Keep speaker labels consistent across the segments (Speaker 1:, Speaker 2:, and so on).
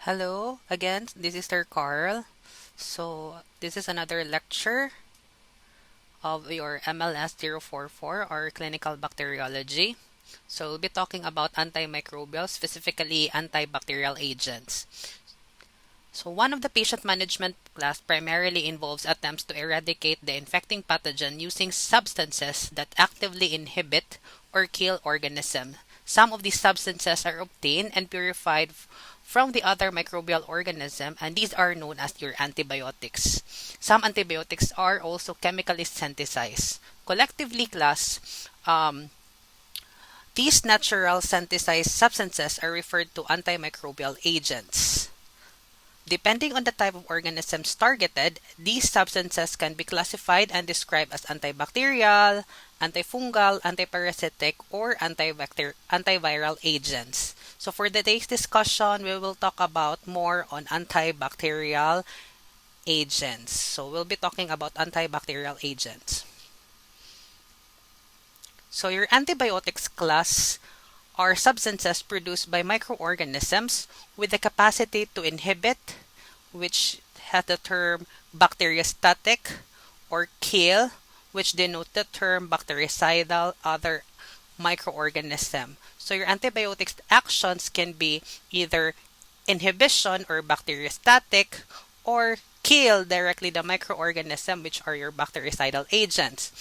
Speaker 1: Hello again, this is Sir Carl. This is another lecture of your MLS 044 or clinical bacteriology. We'll be talking about antimicrobials, specifically antibacterial agents. One of the patient management class primarily involves attempts to eradicate the infecting pathogen using substances that actively inhibit or kill organisms. Some of these substances are obtained and purified from the other microbial organism, and these are known as your antibiotics. Some antibiotics are also chemically synthesized. Collectively these natural synthesized substances are referred to antimicrobial agents. Depending on the type of organisms targeted, these substances can be classified and described as antibacterial, antifungal, antiparasitic, or antiviral agents. So for today's discussion, we will talk about more on antibacterial agents. So we'll be talking about antibacterial agents. So your antibiotics class are substances produced by microorganisms with the capacity to inhibit, which has the term bacteriostatic, or kill, which denote the term bactericidal other microorganism. So your antibiotics actions can be either inhibition or bacteriostatic, or kill directly the microorganism, which are your bactericidal agents.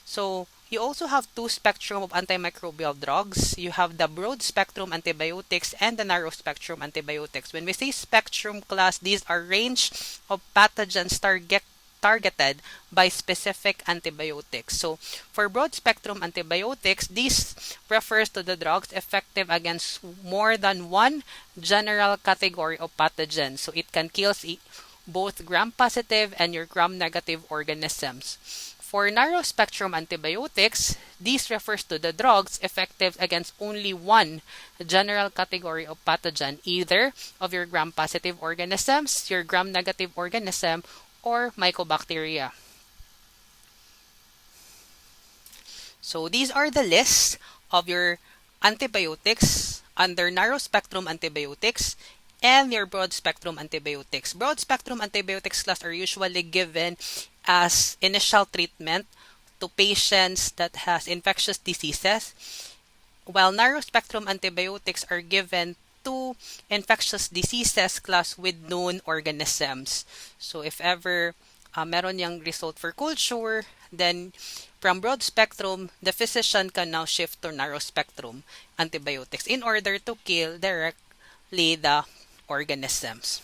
Speaker 1: So you also have two spectrum of antimicrobial drugs. You have the broad spectrum antibiotics and the narrow spectrum antibiotics. When we say spectrum class, these are range of pathogens targeted by specific antibiotics. So for broad spectrum antibiotics, this refers to the drugs effective against more than one general category of pathogens. So it can kill both gram-positive and your gram-negative organisms. For narrow-spectrum antibiotics, this refers to the drugs effective against only one general category of pathogen, either of your gram-positive organisms, your gram-negative organism, or mycobacteria. So these are the list of your antibiotics under narrow-spectrum antibiotics and your broad-spectrum antibiotics. Broad-spectrum antibiotics class are usually given as initial treatment to patients that has infectious diseases, while narrow-spectrum antibiotics are given to infectious diseases class with known organisms. So if ever meron yung result for culture, then from broad spectrum, the physician can now shift to narrow spectrum antibiotics in order to kill directly the organisms.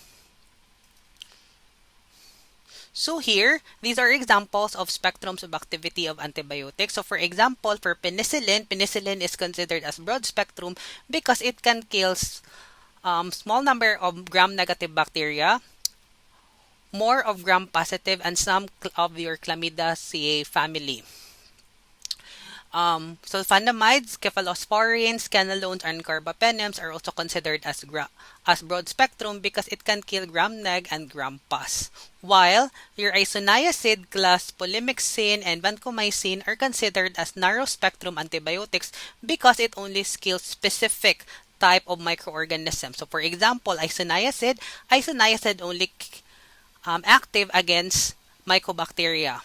Speaker 1: So here, these are examples of spectrums of activity of antibiotics. So for example, for penicillin is considered as broad spectrum because it can kill small number of gram-negative bacteria, more of gram-positive, and some of your Chlamydiaceae family. Sulfonamides, cephalosporins, cannalones, and carbapenems are also considered as broad spectrum because it can kill gram-neg and gram-pos. While your isoniazid class, polymyxin, and vancomycin are considered as narrow spectrum antibiotics because it only kills specific type of microorganisms. So for example, isoniazid only active against mycobacteria,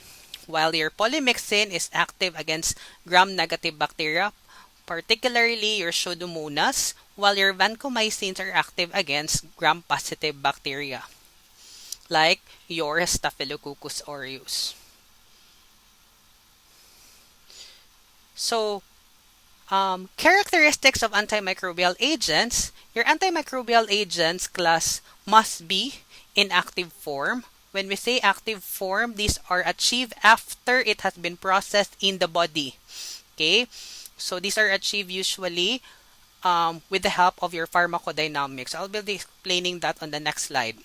Speaker 1: while your polymyxin is active against gram-negative bacteria, particularly your Pseudomonas, while your vancomycins are active against gram-positive bacteria, like your Staphylococcus aureus. So, characteristics of antimicrobial agents. Your antimicrobial agents class must be in active form. When we say active form, these are achieved after it has been processed in the body. Okay? So these are achieved usually with the help of your pharmacodynamics. I'll be explaining that on the next slide.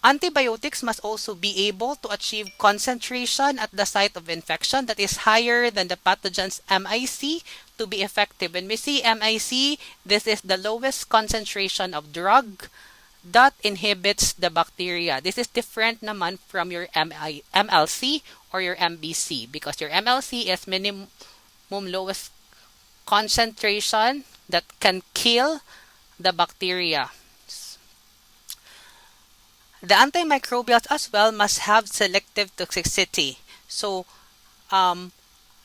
Speaker 1: Antibiotics must also be able to achieve concentration at the site of infection that is higher than the pathogen's MIC to be effective. When we see MIC, this is the lowest concentration of drug that inhibits the bacteria. This is different naman from your MLC or your MBC because your MLC is minimum lowest concentration that can kill the bacteria. The antimicrobials as well must have selective toxicity. So,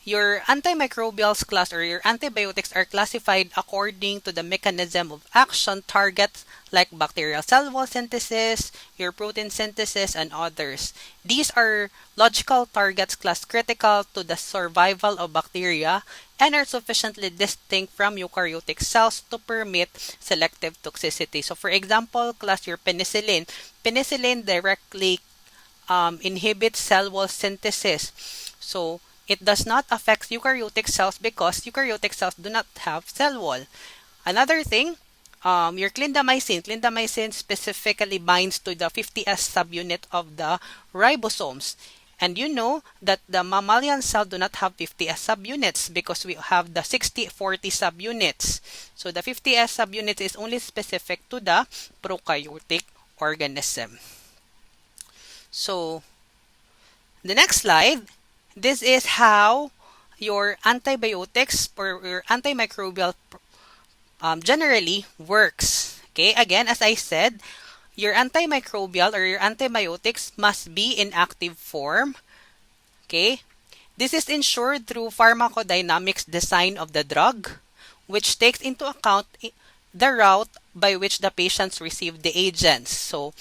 Speaker 1: your antimicrobials class or your antibiotics are classified according to the mechanism of action targets like bacterial cell wall synthesis, your protein synthesis, and others. These are logical targets class critical to the survival of bacteria and are sufficiently distinct from eukaryotic cells to permit selective toxicity. So for example, class your penicillin. Penicillin directly inhibits cell wall synthesis. So it does not affect eukaryotic cells because eukaryotic cells do not have cell wall. Another thing, your clindamycin. Clindamycin specifically binds to the 50S subunit of the ribosomes. And you know that the mammalian cell do not have 50S subunits because we have the 60-40 subunits. So the 50S subunit is only specific to the prokaryotic organism. So the next slide, this is how your antibiotics or your antimicrobial generally works. Okay, again, as I said, your antimicrobial or your antibiotics must be in active form. Okay, this is ensured through pharmacodynamics design of the drug, which takes into account the route by which the patients receive the agents. So,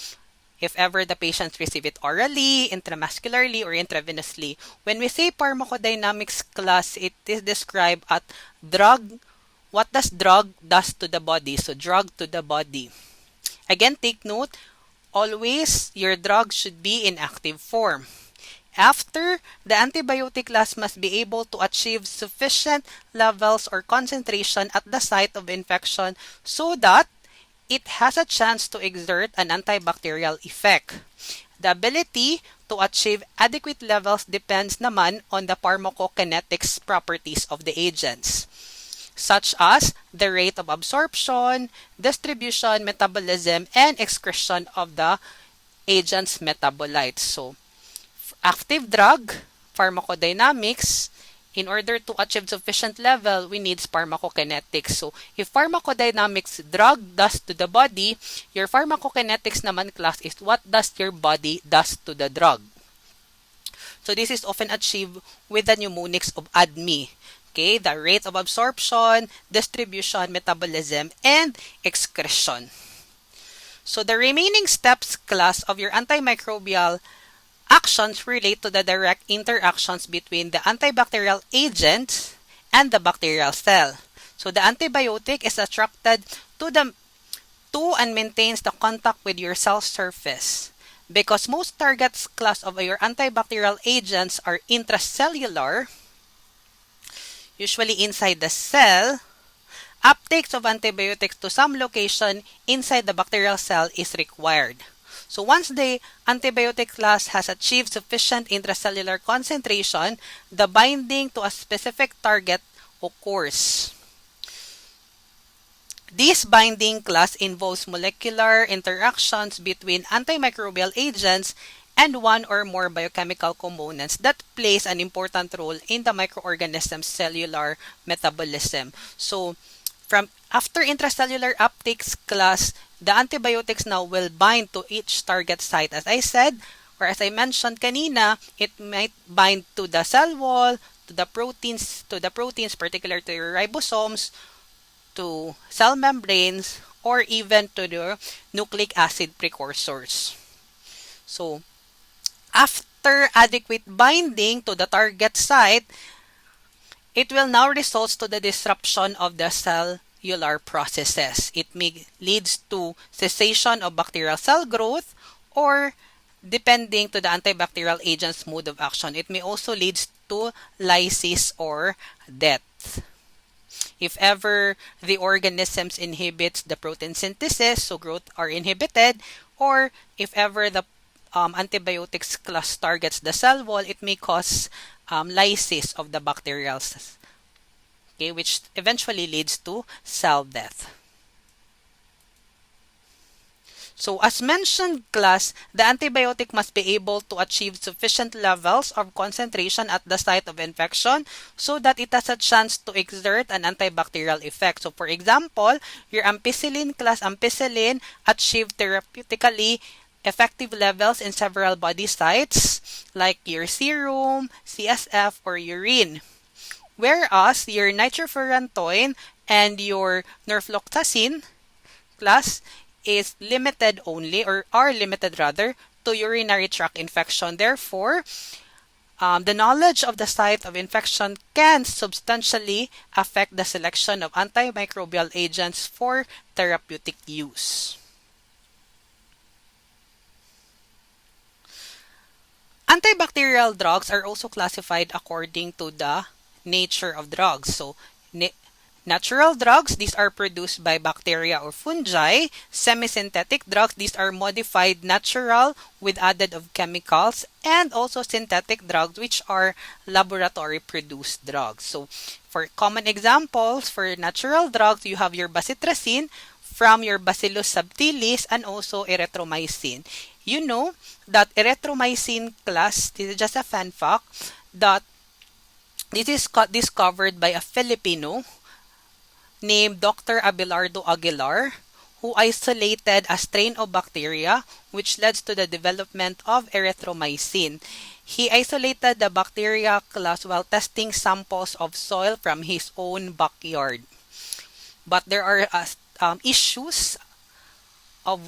Speaker 1: if ever the patients receive it orally, intramuscularly, or intravenously. When we say pharmacodynamics class, it is described as drug. What does drug does to the body? So drug to the body. Again, take note, always your drug should be in active form. After, the antibiotic class must be able to achieve sufficient levels or concentration at the site of infection so that it has a chance to exert an antibacterial effect. The ability to achieve adequate levels depends naman on the pharmacokinetics properties of the agents, such as the rate of absorption, distribution, metabolism, and excretion of the agent's metabolites. So, active drug, pharmacodynamics, in order to achieve sufficient level, we need pharmacokinetics. So, if pharmacodynamics drug does to the body, your pharmacokinetics naman class is what does your body does to the drug. So, this is often achieved with the mnemonics of ADME. Okay, the rate of absorption, distribution, metabolism, and excretion. So, the remaining steps class of your antimicrobial actions relate to the direct interactions between the antibacterial agent and the bacterial cell. So the antibiotic is attracted to and maintains the contact with your cell surface. Because most targets class of your antibacterial agents are intracellular, usually inside the cell, uptakes of antibiotics to some location inside the bacterial cell is required. So once the antibiotic class has achieved sufficient intracellular concentration, the binding to a specific target occurs. This binding class involves molecular interactions between antimicrobial agents and one or more biochemical components that plays an important role in the microorganism's cellular metabolism. So from after intracellular uptakes class, the antibiotics now will bind to each target site. As I said, or as I mentioned kanina, it might bind to the cell wall, to the proteins, particular to your ribosomes, to cell membranes, or even to the nucleic acid precursors. So, after adequate binding to the target site, it will now result to the disruption of the cellular processes. It may leads to cessation of bacterial cell growth, or depending to the antibacterial agent's mode of action, it may also lead to lysis or death. If ever the organisms inhibits the protein synthesis, so growth are inhibited, or if ever the antibiotics class targets the cell wall, it may cause lysis of the bacterial cells, okay, which eventually leads to cell death. So as mentioned class, the antibiotic must be able to achieve sufficient levels of concentration at the site of infection so that it has a chance to exert an antibacterial effect. So for example, your ampicillin class ampicillin achieved therapeutically effective levels in several body sites like your serum, CSF, or urine. Whereas your nitrofurantoin and your norfloxacin class is limited only, or are limited rather, to urinary tract infection. Therefore, the knowledge of the site of infection can substantially affect the selection of antimicrobial agents for therapeutic use. Antibacterial drugs are also classified according to the nature of drugs. So, natural drugs, these are produced by bacteria or fungi. Semi-synthetic drugs, these are modified natural with added of chemicals. And also synthetic drugs, which are laboratory-produced drugs. So, for common examples, for natural drugs, you have your bacitracin from your Bacillus subtilis and also erythromycin. You know that erythromycin class, this is just a fun fact, that this is discovered by a Filipino named Dr. Abelardo Aguilar, who isolated a strain of bacteria which led to the development of erythromycin. He isolated the bacteria class while testing samples of soil from his own backyard. But there are issues of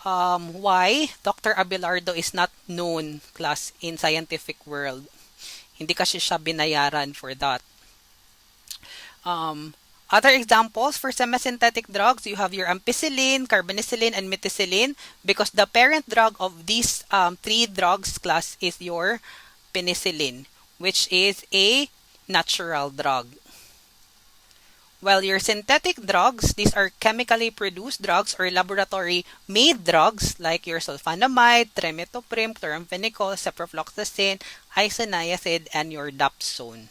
Speaker 1: why Dr. Abelardo is not known class in scientific world. Hindi kasi siya binayaran for that. Other examples for semi-synthetic drugs, you have your ampicillin, carbonicillin, and methicillin, because the parent drug of these three drugs class is your penicillin, which is a natural drug. While your synthetic drugs, these are chemically produced drugs or laboratory-made drugs like your sulfonamide, trimethoprim, chloramphenicol, ciprofloxacin, isoniazid, and your dapsone.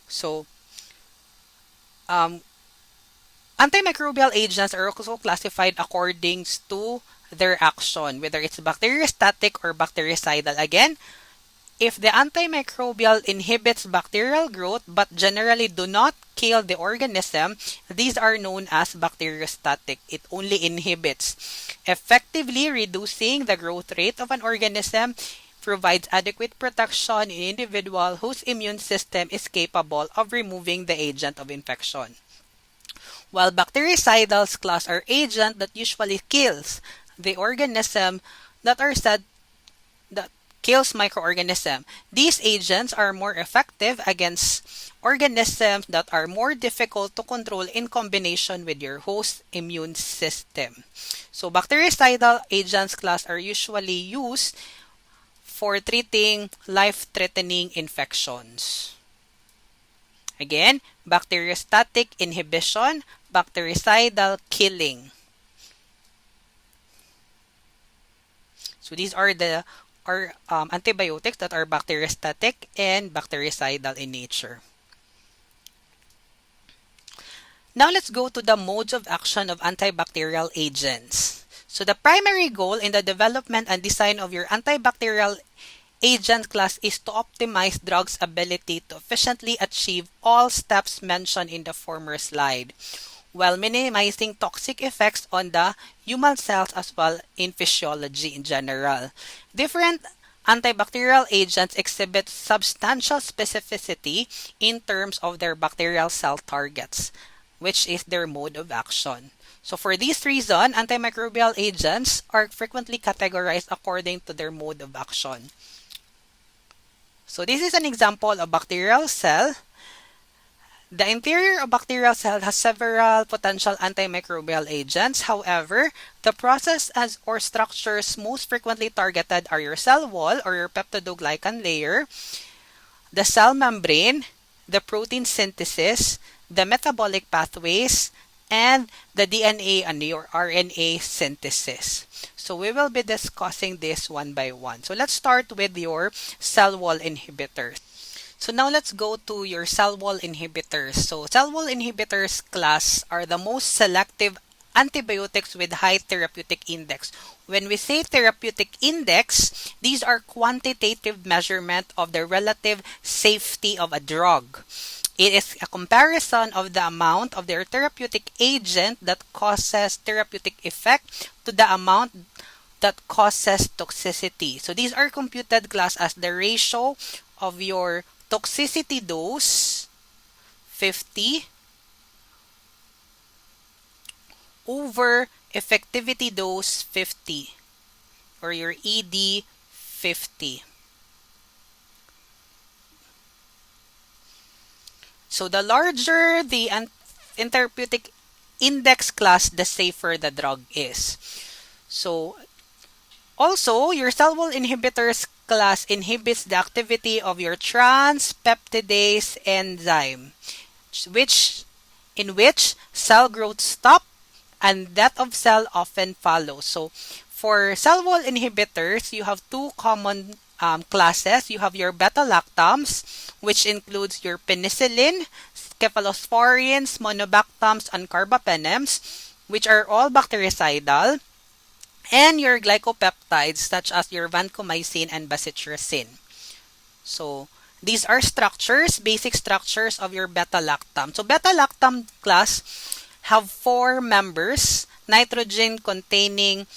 Speaker 1: So, antimicrobial agents are also classified according to their action, whether it's bacteriostatic or bactericidal. Again, if the antimicrobial inhibits bacterial growth but generally do not kill the organism, these are known as bacteriostatic. It only inhibits, effectively reducing the growth rate of an organism, provides adequate protection in individual whose immune system is capable of removing the agent of infection. While bactericidals class are agents that usually kills the organism that are said that kills microorganisms. These agents are more effective against organisms that are more difficult to control in combination with your host immune system. So bactericidal agents class are usually used for treating life-threatening infections. Again, bacteriostatic inhibition, bactericidal killing. So these are the antibiotics that are bacteriostatic and bactericidal in nature. Now let's go to the modes of action of antibacterial agents. So the primary goal in the development and design of your antibacterial agent class is to optimize drugs' ability to efficiently achieve all steps mentioned in the former slide, while minimizing toxic effects on the human cells as well in physiology in general. Different antibacterial agents exhibit substantial specificity in terms of their bacterial cell targets, which is their mode of action. So for this reason, antimicrobial agents are frequently categorized according to their mode of action. So this is an example of bacterial cell. The interior of bacterial cell has several potential antimicrobial agents. However, the processes or structures most frequently targeted are your cell wall or your peptidoglycan layer, the cell membrane, the protein synthesis, the metabolic pathways, and the DNA and your RNA synthesis. So we will be discussing this one by one. So let's start with your cell wall inhibitors. So now let's go to your cell wall inhibitors. So cell wall inhibitors class are the most selective antibiotics with high therapeutic index. When we say therapeutic index, these are quantitative measurement of the relative safety of a drug. It is a comparison of the amount of their therapeutic agent that causes therapeutic effect to the amount that causes toxicity. So these are computed class as the ratio of your toxicity dose 50 over effectivity dose 50, or your ED 50. So the larger the therapeutic index class, the safer the drug is. So also, your cell wall inhibitors class inhibits the activity of your transpeptidase enzyme, in which cell growth stops and that of cell often follows. So for cell wall inhibitors, you have two common classes. You have your beta-lactams, which includes your penicillin, cephalosporins, monobactams, and carbapenems, which are all bactericidal, and your glycopeptides such as your vancomycin and bacitracin. So these are structures, basic structures of your beta-lactam. So beta-lactam class have 4 members, nitrogen-containing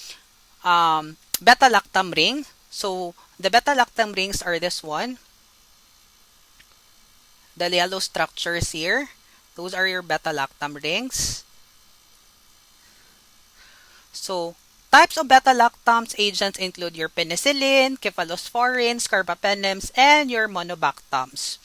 Speaker 1: beta-lactam ring. So the beta-lactam rings are this one. The yellow structures here, those are your beta-lactam rings. So types of beta-lactams agents include your penicillin, cephalosporins, carbapenems, and your monobactams.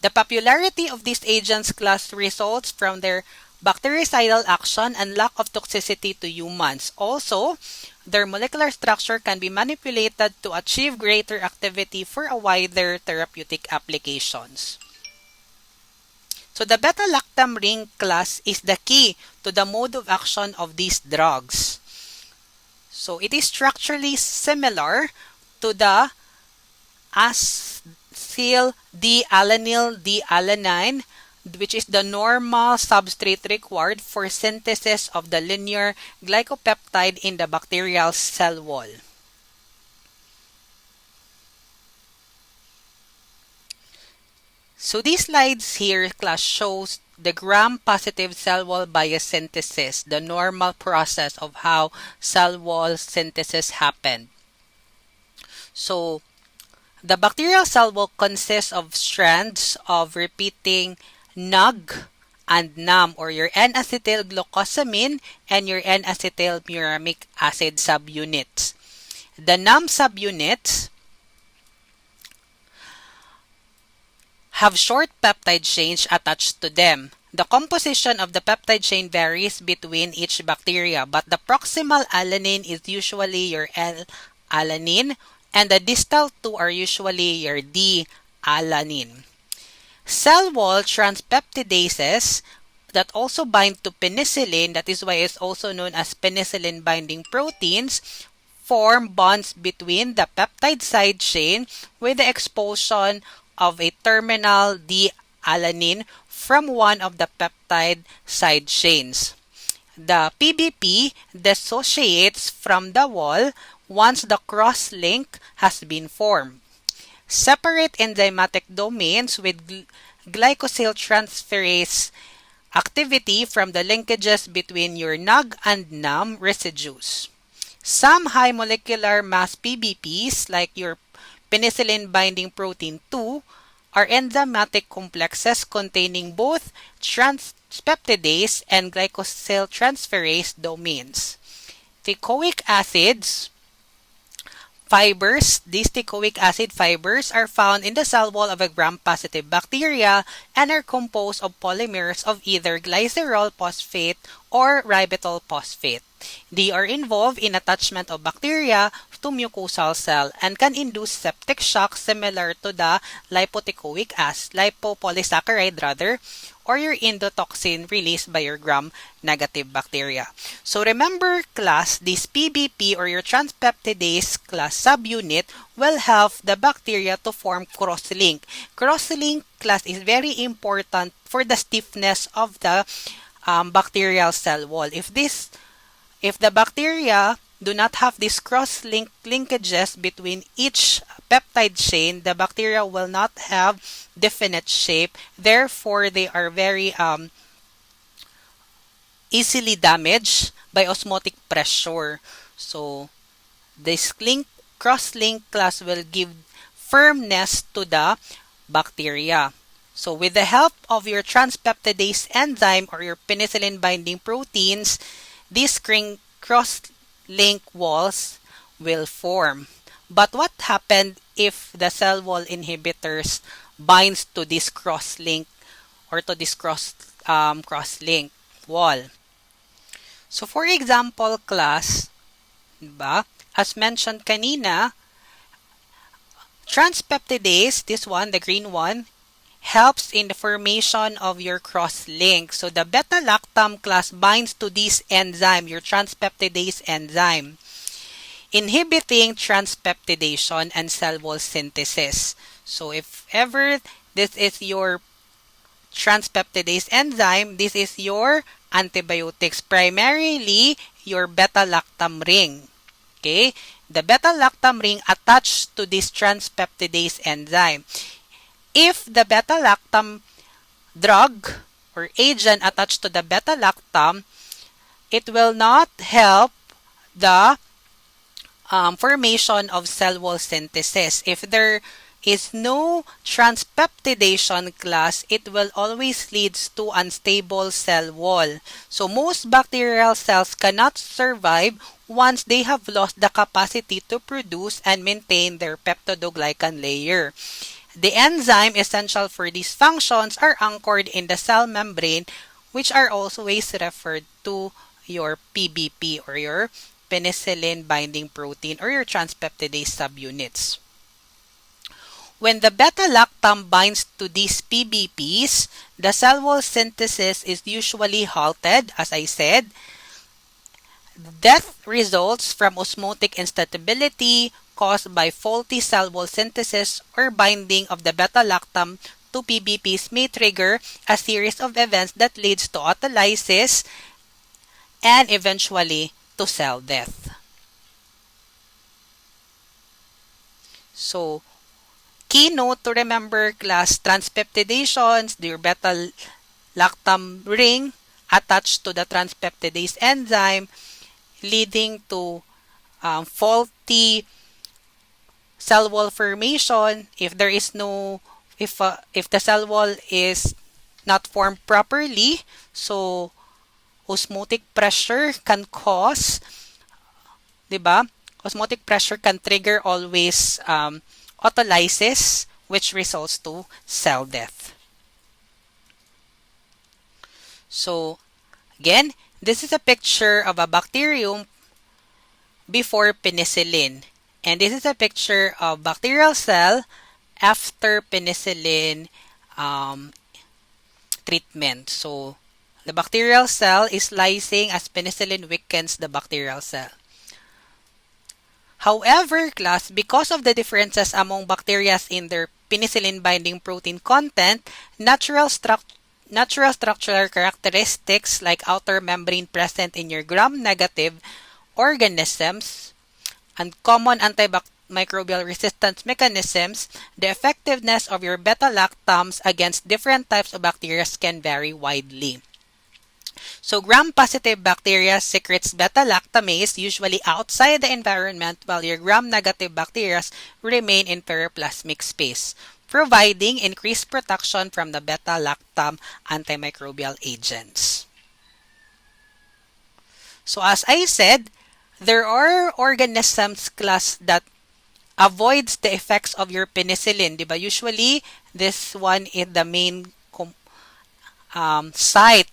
Speaker 1: The popularity of these agents class results from their bactericidal action and lack of toxicity to humans. Also, their molecular structure can be manipulated to achieve greater activity for a wider therapeutic applications. So the beta-lactam ring class is the key to the mode of action of these drugs. So it is structurally similar to the acyl D-alanine D-alanine, which is the normal substrate required for synthesis of the linear glycopeptide in the bacterial cell wall. So these slides here, class, shows the gram-positive cell wall biosynthesis, the normal process of how cell wall synthesis happened. So the bacterial cell wall consists of strands of repeating NUG and NAM, or your N-acetylglucosamine and your N-acetylmuramic acid subunits. The NAM subunits have short peptide chains attached to them. The composition of the peptide chain varies between each bacteria, but the proximal alanine is usually your L-alanine, and the distal two are usually your D-alanine. Cell wall transpeptidases that also bind to penicillin, that is why it's also known as penicillin binding proteins, form bonds between the peptide side chain with the expulsion of a terminal D-alanine from one of the peptide side chains. The PBP dissociates from the wall once the cross-link has been formed. Separate enzymatic domains with glycosyltransferase activity from the linkages between your NUG and NAM residues. Some high molecular mass PBPs, like your penicillin binding protein 2, are enzymatic complexes containing both transpeptidase and glycosyltransferase domains. Teichoic acids fibers. These teichoic acid fibers are found in the cell wall of a gram-positive bacteria and are composed of polymers of either glycerol phosphate or ribitol phosphate. They are involved in attachment of bacteria to mucosal cell and can induce septic shock similar to the lipopolysaccharide or your endotoxin released by your gram-negative bacteria. So remember, class, this PBP or your transpeptidase class subunit will help the bacteria to form cross-link. Cross-link, class, is very important for the stiffness of the bacterial cell wall. If the bacteria do not have these linkages between each peptide chain, the bacteria will not have definite shape. Therefore, they are very easily damaged by osmotic pressure. So, this cross-link class will give firmness to the bacteria. So, with the help of your transpeptidase enzyme or your penicillin-binding proteins, these cross-link walls will form. But what happened if the cell wall inhibitors binds to this cross-link or to this cross-link wall? So, for example, class, diba? As mentioned kanina, transpeptidase, this one, the green one, helps in the formation of your cross-link. So, the beta-lactam class binds to this enzyme, your transpeptidase enzyme, inhibiting transpeptidation and cell wall synthesis. So, if ever this is your transpeptidase enzyme, this is your antibiotics, primarily your beta-lactam ring. Okay? The beta-lactam ring attached to this transpeptidase enzyme. If the beta-lactam drug or agent attached to the beta-lactam, it will not help the formation of cell wall synthesis. If there is no transpeptidation class, it will always lead to unstable cell wall. So most bacterial cells cannot survive once they have lost the capacity to produce and maintain their peptidoglycan layer. The enzyme essential for these functions are anchored in the cell membrane, which are always referred to your PBP or your penicillin binding protein or your transpeptidase subunits. When the beta-lactam binds to these PBPs, the cell wall synthesis is usually halted, as I said. Death results from osmotic instability caused by faulty cell wall synthesis or binding of the beta-lactam to PBPs may trigger a series of events that leads to autolysis and eventually to cell death. So, keynote to remember class transpeptidations, your beta-lactam ring attached to the transpeptidase enzyme, leading to faulty cell wall formation. If there is no, if the cell wall is not formed properly, so osmotic pressure can cause, diba? Osmotic pressure can trigger always autolysis, which results to cell death. So, again, this is a picture of a bacterium before penicillin. And this is a picture of bacterial cell after penicillin treatment. So, the bacterial cell is lysing as penicillin weakens the bacterial cell. However, class, because of the differences among bacteria in their penicillin binding protein content, natural structural characteristics like outer membrane present in your gram-negative organisms and common antimicrobial resistance mechanisms, the effectiveness of your beta-lactams against different types of bacteria can vary widely. So, gram-positive bacteria secretes beta-lactamase usually outside the environment, while your gram-negative bacteria remain in periplasmic space, providing increased protection from the beta-lactam antimicrobial agents. So, as I said, there are organisms class that avoids the effects of your penicillin, diba? Usually, this one is the main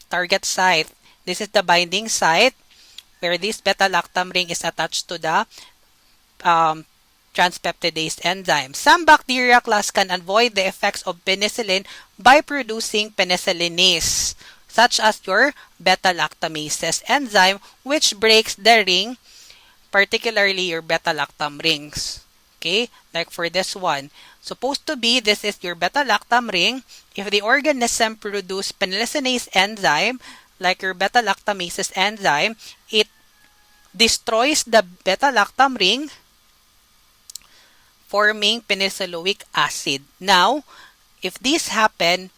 Speaker 1: target site. This is the binding site where this beta-lactam ring is attached to the transpeptidase enzyme. Some bacteria class can avoid the effects of penicillin by producing penicillinase, such as your beta-lactamases enzyme, which breaks the ring, particularly your beta-lactam rings. Okay, like for this one. Supposed to be, this is your beta-lactam ring. If the organism produce penicillinase enzyme, like your beta-lactamases enzyme, it destroys the beta-lactam ring, forming penicilloic acid. Now, if this happen,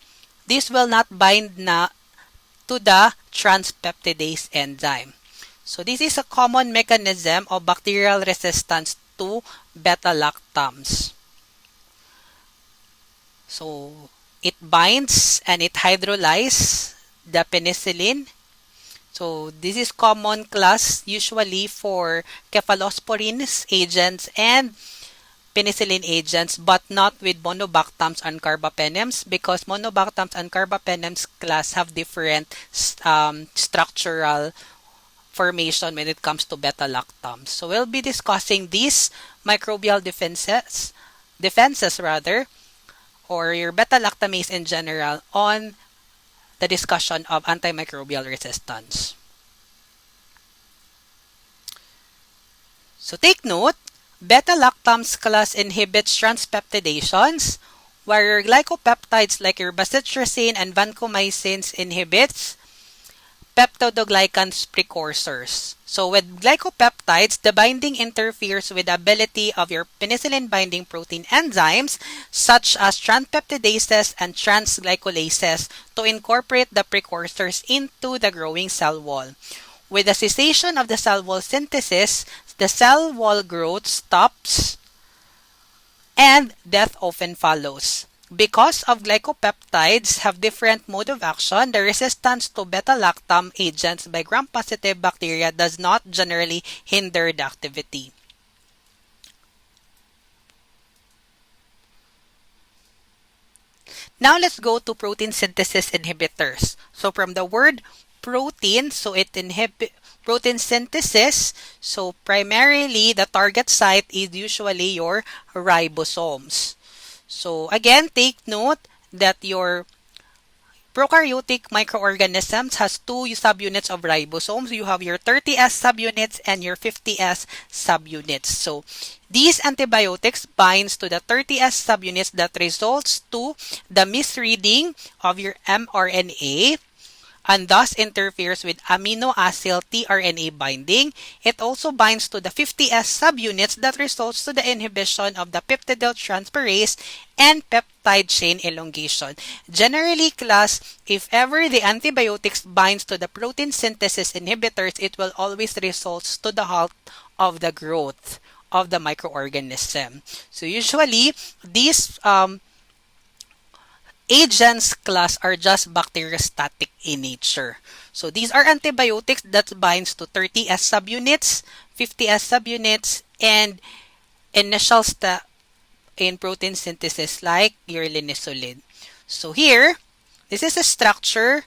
Speaker 1: this will not bind to the transpeptidase enzyme. So this is a common mechanism of bacterial resistance to beta-lactams. So it binds and it hydrolyzes the penicillin. So this is common class usually for cephalosporins agents and penicillin agents, but not with monobactams and carbapenems, because monobactams and carbapenems class have different structural formation when it comes to beta-lactams. So we'll be discussing these microbial defenses or your beta-lactamase in general on the discussion of antimicrobial resistance. So take note, beta-lactams class inhibits transpeptidations, where your glycopeptides like your bacitracin and vancomycins inhibits peptidoglycans precursors. So with glycopeptides, the binding interferes with the ability of your penicillin binding protein enzymes such as transpeptidases and transglycolases to incorporate the precursors into the growing cell wall. With the cessation of the cell wall synthesis, the cell wall growth stops and death often follows. Because of glycopeptides have different mode of action, the resistance to beta-lactam agents by gram-positive bacteria does not generally hinder the activity. Now let's go to protein synthesis inhibitors. So from the word protein, so it inhibits protein synthesis. So primarily, the target site is usually your ribosomes. So again, take note that your prokaryotic microorganisms has two subunits of ribosomes. You have your 30S subunits and your 50S subunits. So these antibiotics binds to the 30S subunits that results to the misreading of your mRNA and thus interferes with amino acyl tRNA binding. It also binds to the 50S subunits that results to the inhibition of the peptidyl transferase and peptide chain elongation. Generally, class, if ever the antibiotics binds to the protein synthesis inhibitors, it will always result to the halt of the growth of the microorganism. So usually, these agents class are just bacteriostatic in nature. So these are antibiotics that binds to 30S subunits, 50S subunits, and initial step in protein synthesis like your linezolid. So here, this is a structure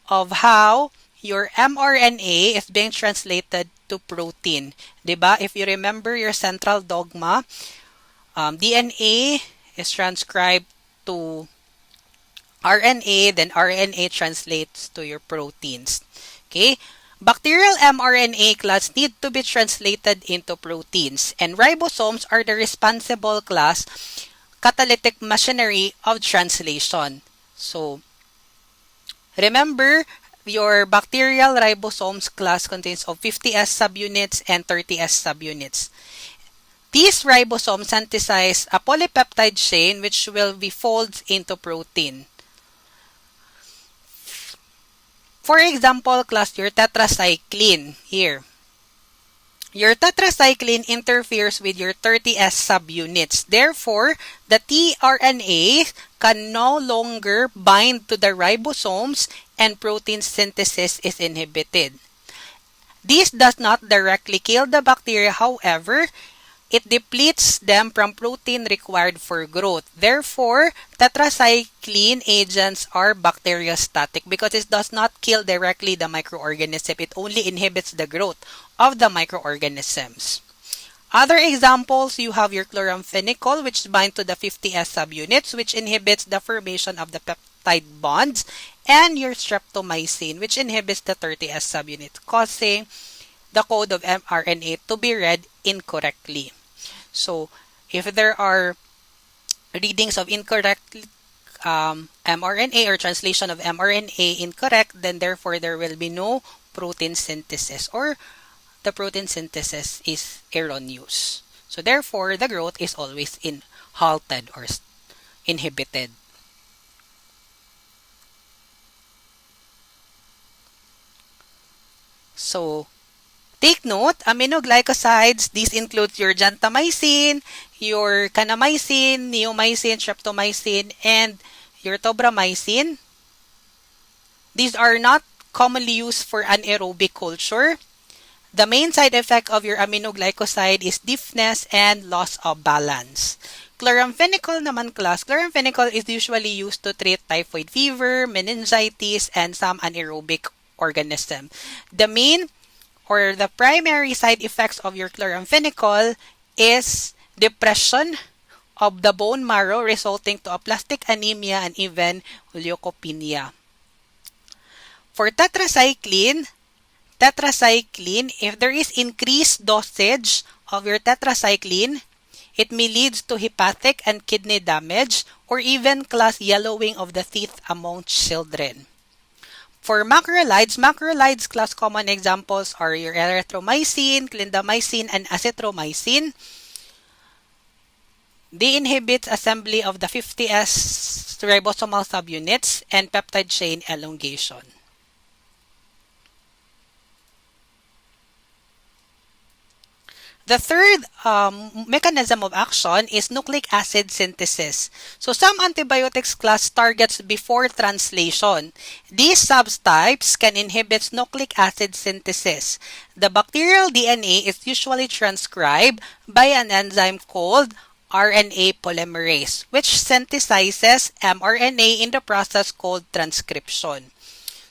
Speaker 1: of how your mRNA is being translated to protein. Diba? If you remember your central dogma, DNA is transcribed to RNA, then RNA translates to your proteins. Okay? Bacterial mRNA class need to be translated into proteins, and ribosomes are the responsible class catalytic machinery of translation. So, remember, your bacterial ribosomes class contains of 50S subunits and 30S subunits. These ribosomes synthesize a polypeptide chain which will be folded into protein. For example, class, your tetracycline here. Your tetracycline interferes with your 30S subunits. Therefore, the tRNA can no longer bind to the ribosomes and protein synthesis is inhibited. This does not directly kill the bacteria, however, it depletes them from protein required for growth. Therefore, tetracycline agents are bacteriostatic because it does not kill directly the microorganism. It only inhibits the growth of the microorganisms. Other examples, you have your chloramphenicol, which binds to the 50S subunits, which inhibits the formation of the peptide bonds, and your streptomycin, which inhibits the 30S subunit, causing the code of mRNA to be read incorrectly. So, if there are readings of incorrect mRNA or translation of mRNA incorrect, then therefore there will be no protein synthesis or the protein synthesis is erroneous. So therefore, the growth is always halted or inhibited. So take note, aminoglycosides, these include your gentamicin, your kanamycin, neomycin, streptomycin, and your tobramycin. These are not commonly used for anaerobic culture. The main side effect of your aminoglycoside is stiffness and loss of balance. Chloramphenicol naman class, chloramphenicol is usually used to treat typhoid fever, meningitis, and some anaerobic organism. The main or the primary side effects of your chloramphenicol is depression of the bone marrow resulting to aplastic anemia and even leukopenia. For tetracycline, if there is increased dosage of your tetracycline, it may lead to hepatic and kidney damage or even class yellowing of the teeth among children. For macrolides class common examples are your erythromycin, clindamycin, and azithromycin. They inhibit assembly of the 50S ribosomal subunits and peptide chain elongation. The third mechanism of action is nucleic acid synthesis. So some antibiotics class targets before translation. These subtypes can inhibit nucleic acid synthesis. The bacterial DNA is usually transcribed by an enzyme called RNA polymerase, which synthesizes mRNA in the process called transcription.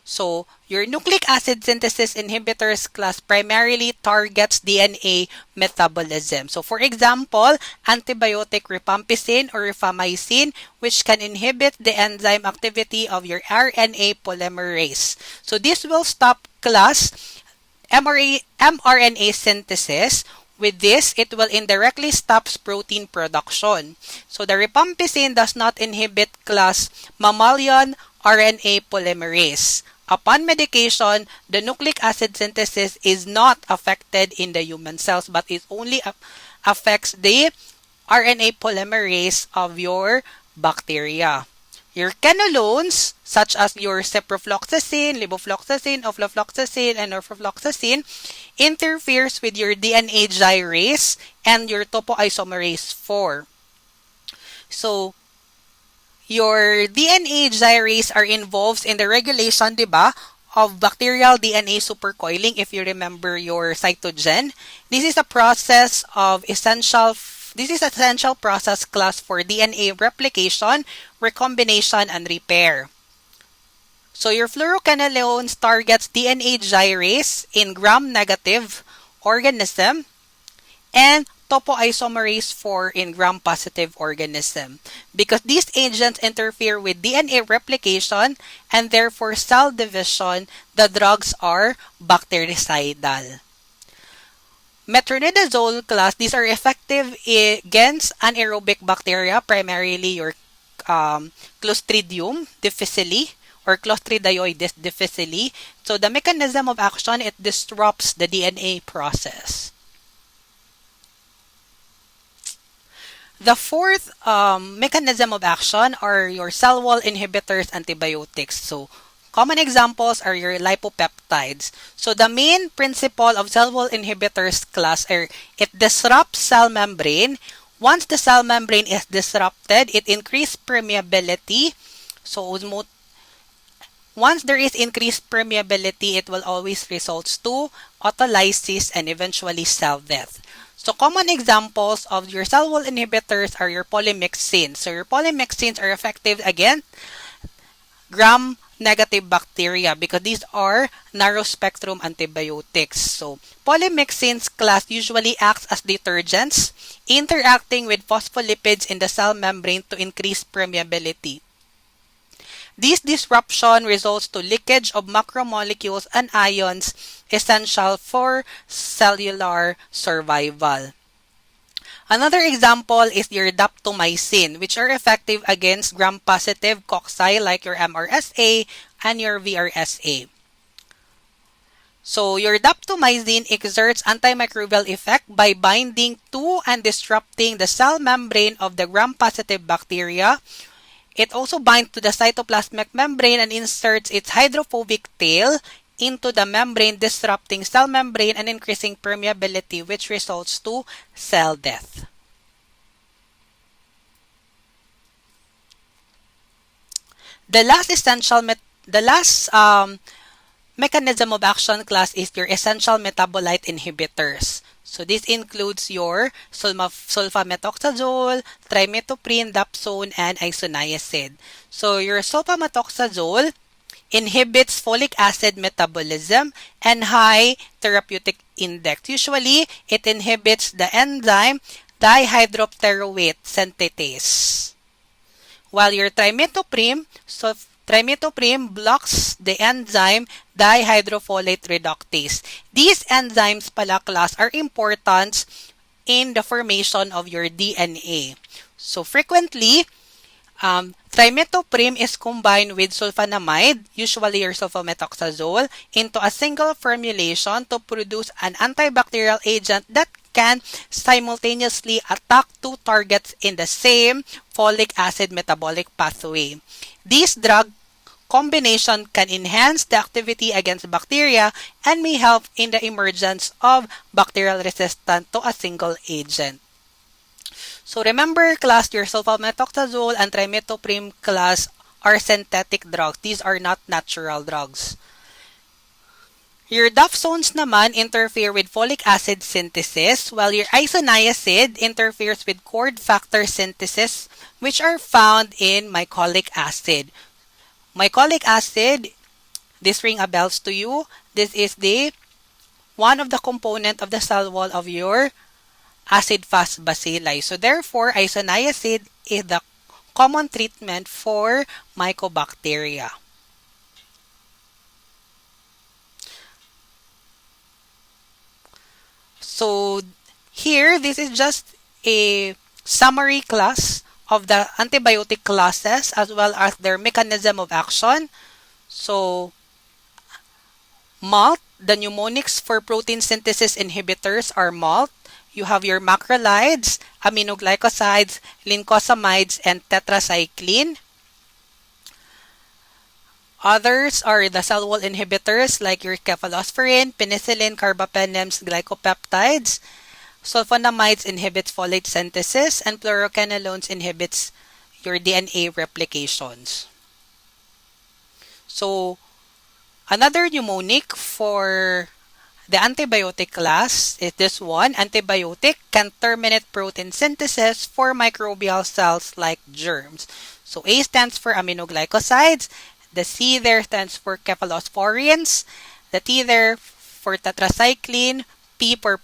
Speaker 1: So, your nucleic acid synthesis inhibitors class primarily targets DNA metabolism. So, for example, antibiotic rifampicin or rifamycin, which can inhibit the enzyme activity of your RNA polymerase. So, this will stop class mRNA synthesis. With this, it will indirectly stop protein production. So, the rifampicin does not inhibit class mammalian RNA polymerase. Upon medication, the nucleic acid synthesis is not affected in the human cells, but it only affects the RNA polymerase of your bacteria. Your quinolones, such as your ciprofloxacin, levofloxacin, oflafloxacin, and norfloxacin, interferes with your DNA gyrase and your topoisomerase 4. So, your DNA gyrase are involved in the regulation, diba, of bacterial DNA supercoiling, if you remember your cytogen. This is a process of essential process class for DNA replication, recombination, and repair. So your fluoroquinolones targets DNA gyrase in gram-negative organism and topoisomerase 4 in gram-positive organism. Because these agents interfere with DNA replication and therefore cell division, the drugs are bactericidal. Metronidazole class, these are effective against anaerobic bacteria, primarily your Clostridium difficile or Clostridioides difficile. So the mechanism of action, it disrupts the DNA process. The fourth mechanism of action are your cell wall inhibitors, antibiotics. So, common examples are your lipopeptides. So, the main principle of cell wall inhibitors class are it disrupts cell membrane. Once the cell membrane is disrupted, it increases permeability. So, once there is increased permeability, it will always result to autolysis and eventually cell death. So, common examples of your cell wall inhibitors are your polymyxins. So, your polymyxins are effective against gram-negative bacteria because these are narrow-spectrum antibiotics. So, polymyxins class usually acts as detergents, interacting with phospholipids in the cell membrane to increase permeability. This disruption results to leakage of macromolecules and ions essential for cellular survival. Another example is your daptomycin, which are effective against gram-positive cocci like your MRSA and your VRSA. So your daptomycin exerts antimicrobial effect by binding to and disrupting the cell membrane of the gram-positive bacteria. It also binds to the cytoplasmic membrane and inserts its hydrophobic tail into the membrane, disrupting cell membrane and increasing permeability, which results to cell death. The last mechanism of action class is your essential metabolite inhibitors. So this includes your sulfamethoxazole, trimethoprim, dapsone, and isoniazid. So your sulfamethoxazole inhibits folic acid metabolism and high therapeutic index. Usually, it inhibits the enzyme dihydropteroate synthetase. While your trimethoprim blocks the enzyme dihydrofolate reductase. These enzymes pala class are important in the formation of your DNA. So frequently, trimethoprim is combined with sulfonamide, usually your sulfamethoxazole, into a single formulation to produce an antibacterial agent that can simultaneously attack two targets in the same folic acid metabolic pathway. This drug combination can enhance the activity against bacteria and may help in the emergence of bacterial resistance to a single agent. So remember, class, your sulfamethoxazole and trimethoprim class are synthetic drugs. These are not natural drugs. Your dapsones naman interfere with folic acid synthesis, while your isoniazid interferes with cord factor synthesis, which are found in mycolic acid. Mycolic acid, this ring a bells to you. This is the one of the component of the cell wall of your acid-fast bacilli. So therefore, isoniazid is the common treatment for mycobacteria. So here, this is just a summary class of the antibiotic classes as well as their mechanism of action. So malt, the mnemonics for protein synthesis inhibitors are malt. You have your macrolides, aminoglycosides, lincosamides, and tetracycline. Others are the cell wall inhibitors like your cephalosporin, penicillin, carbapenems, glycopeptides. Sulfonamides inhibits folate synthesis, and fluoroquinolones inhibits your DNA replications. So, another mnemonic for the antibiotic class is this one. Antibiotic can terminate protein synthesis for microbial cells like germs. So, A stands for aminoglycosides. The C there stands for cephalosporins. The T there for tetracycline. P for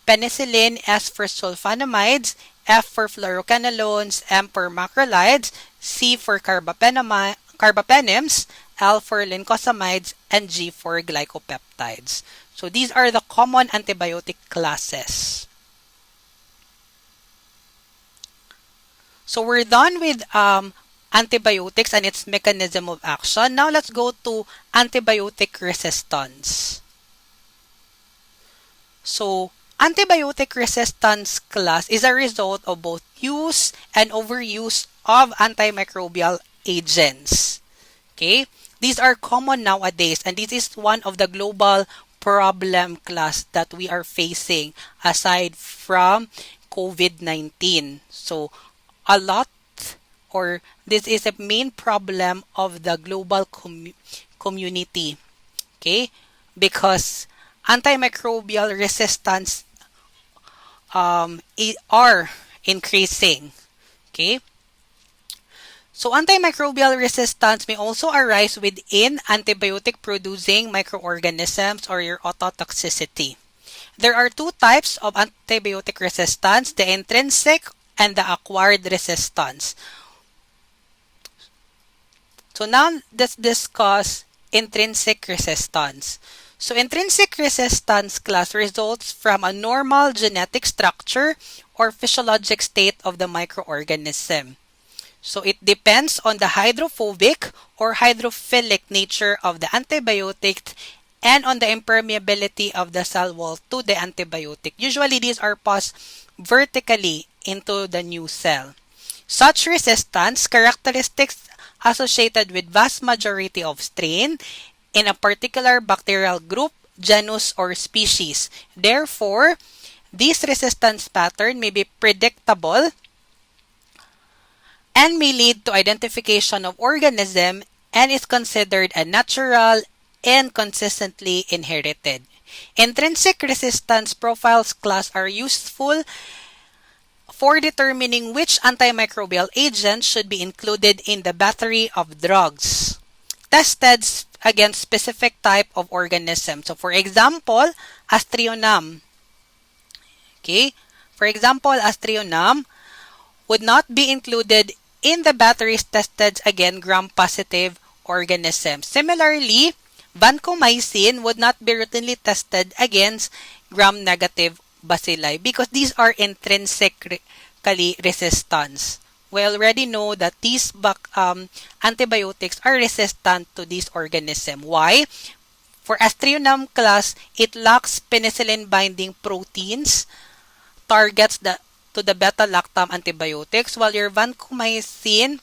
Speaker 1: penicillin, S for sulfonamides, F for fluoroquinolones, M for macrolides, C for carbapenems, L for lincosamides, and G for glycopeptides. So these are the common antibiotic classes. So we're done with antibiotics and its mechanism of action. Now let's go to antibiotic resistance. So antibiotic resistance class is a result of both use and overuse of antimicrobial agents. Okay? These are common nowadays, and this is one of the global problem class that we are facing aside from COVID-19. So a lot, or this is a main problem of the global community. Okay? Because antimicrobial resistance are increasing. Okay? So antimicrobial resistance may also arise within antibiotic-producing microorganisms or your ototoxicity. There are two types of antibiotic resistance, the intrinsic and the acquired resistance. So now let's discuss intrinsic resistance. So intrinsic resistance class results from a normal genetic structure or physiologic state of the microorganism. So it depends on the hydrophobic or hydrophilic nature of the antibiotic and on the impermeability of the cell wall to the antibiotic. Usually, these are passed vertically into the new cell. Such resistance characteristics associated with vast majority of strain in a particular bacterial group, genus, or species. Therefore, this resistance pattern may be predictable and may lead to identification of organism and is considered a natural and consistently inherited. Intrinsic resistance profiles class are useful for determining which antimicrobial agents should be included in the battery of drugs tested against specific type of organism. So, for example, Astrionam. Okay? For example, Astrionam would not be included in the batteries tested against gram-positive organisms. Similarly, vancomycin would not be routinely tested against gram-negative bacilli because these are intrinsically resistant. We already know that these antibiotics are resistant to these organisms. Why? For Astrionam class, it lacks penicillin-binding proteins, targets to the beta-lactam antibiotics, while your vancomycin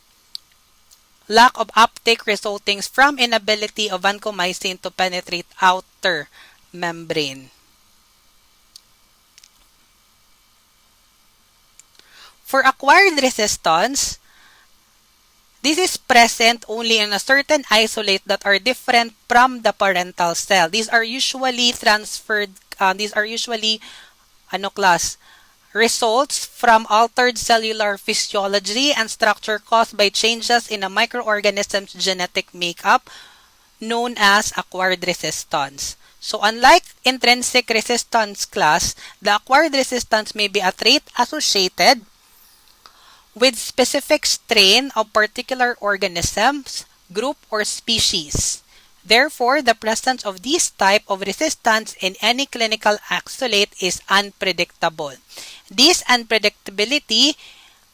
Speaker 1: lack of uptake resulting from inability of vancomycin to penetrate outer membrane. For acquired resistance, this is present only in a certain isolate that are different from the parental cell. These are usually results from altered cellular physiology and structure caused by changes in a microorganism's genetic makeup known as acquired resistance. So unlike intrinsic resistance class, the acquired resistance may be a trait associated with specific strain of particular organisms, group, or species. Therefore, the presence of this type of resistance in any clinical isolate is unpredictable. This unpredictability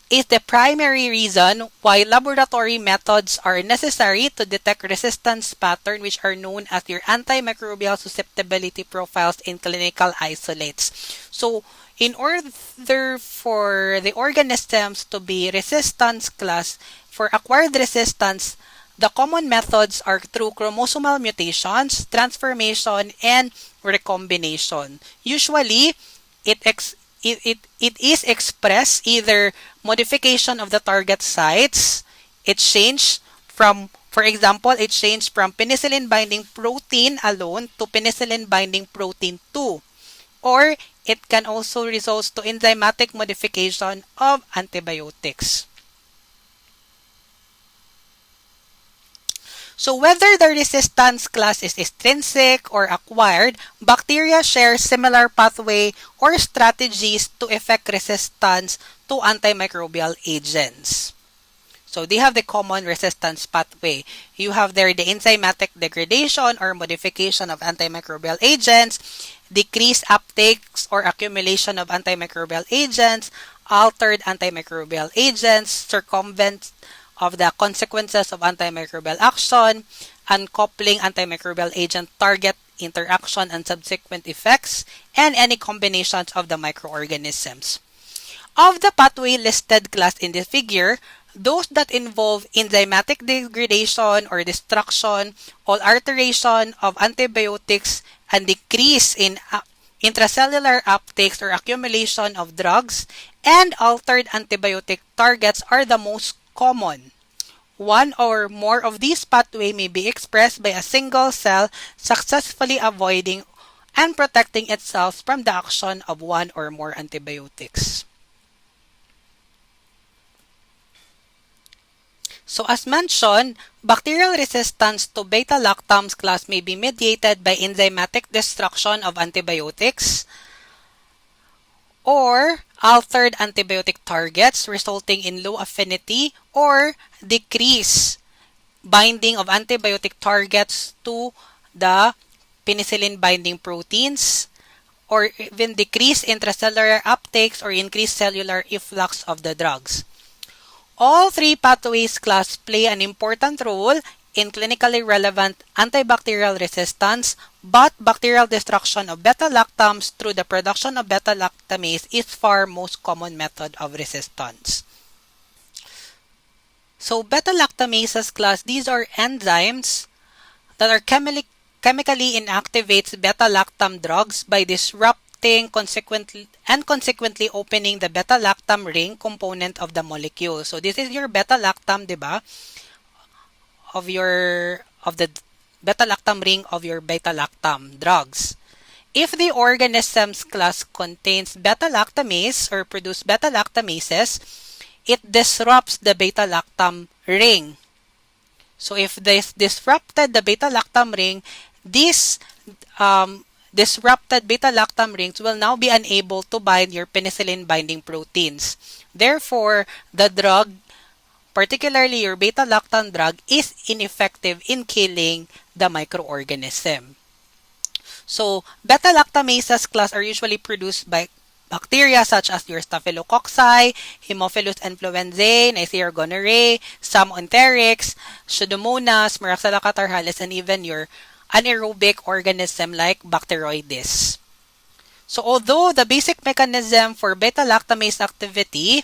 Speaker 1: is the primary reason why laboratory methods are necessary to detect resistance patterns, which are known as your antimicrobial susceptibility profiles in clinical isolates. So, in order for the organisms to be resistance class, for acquired resistance, the common methods are through chromosomal mutations, transformation, and recombination. Usually, it is expressed either modification of the target sites, for example, it changed from penicillin binding protein alone to penicillin binding protein 2, or it can also result to enzymatic modification of antibiotics. So whether the resistance class is extrinsic or acquired, bacteria share similar pathway or strategies to effect resistance to antimicrobial agents. So they have the common resistance pathway. You have there the enzymatic degradation or modification of antimicrobial agents, decreased uptakes or accumulation of antimicrobial agents, altered antimicrobial agents, circumvent of the consequences of antimicrobial action, uncoupling antimicrobial agent target interaction and subsequent effects, and any combinations of the microorganisms. Of the pathway listed class in this figure, those that involve enzymatic degradation or destruction, or alteration of antibiotics, and decrease in intracellular uptakes or accumulation of drugs, and altered antibiotic targets are the most common. One or more of these pathways may be expressed by a single cell successfully avoiding and protecting itself from the action of one or more antibiotics. So as mentioned, bacterial resistance to beta-lactams class may be mediated by enzymatic destruction of antibiotics or altered antibiotic targets resulting in low affinity or decrease binding of antibiotic targets to the penicillin binding proteins, or even decrease intracellular uptakes or increased cellular efflux of the drugs. All three pathways class play an important role in clinically relevant antibacterial resistance, but bacterial destruction of beta-lactams through the production of beta-lactamase is far most common method of resistance. So beta-lactamases class, these are enzymes that are chemically inactivates beta-lactam drugs by disrupting consequently opening the beta-lactam ring component of the molecule. So this is your beta-lactam, diba? Of the beta-lactam ring of your beta-lactam drugs. If the organism's class contains beta-lactamase or produce beta-lactamases, it disrupts the beta-lactam ring. So if this disrupted the beta-lactam ring, these disrupted beta-lactam rings will now be unable to bind your penicillin binding proteins. Therefore, the drug, particularly your beta-lactam drug, is ineffective in killing the microorganism. So, beta-lactamases class are usually produced by bacteria such as your Staphylococci, Haemophilus influenzae, Neisseria gonorrhoeae, some enterics, Pseudomonas, Moraxella catarrhalis, and even your anaerobic organism like Bacteroides. So, although the basic mechanism for beta-lactamase activity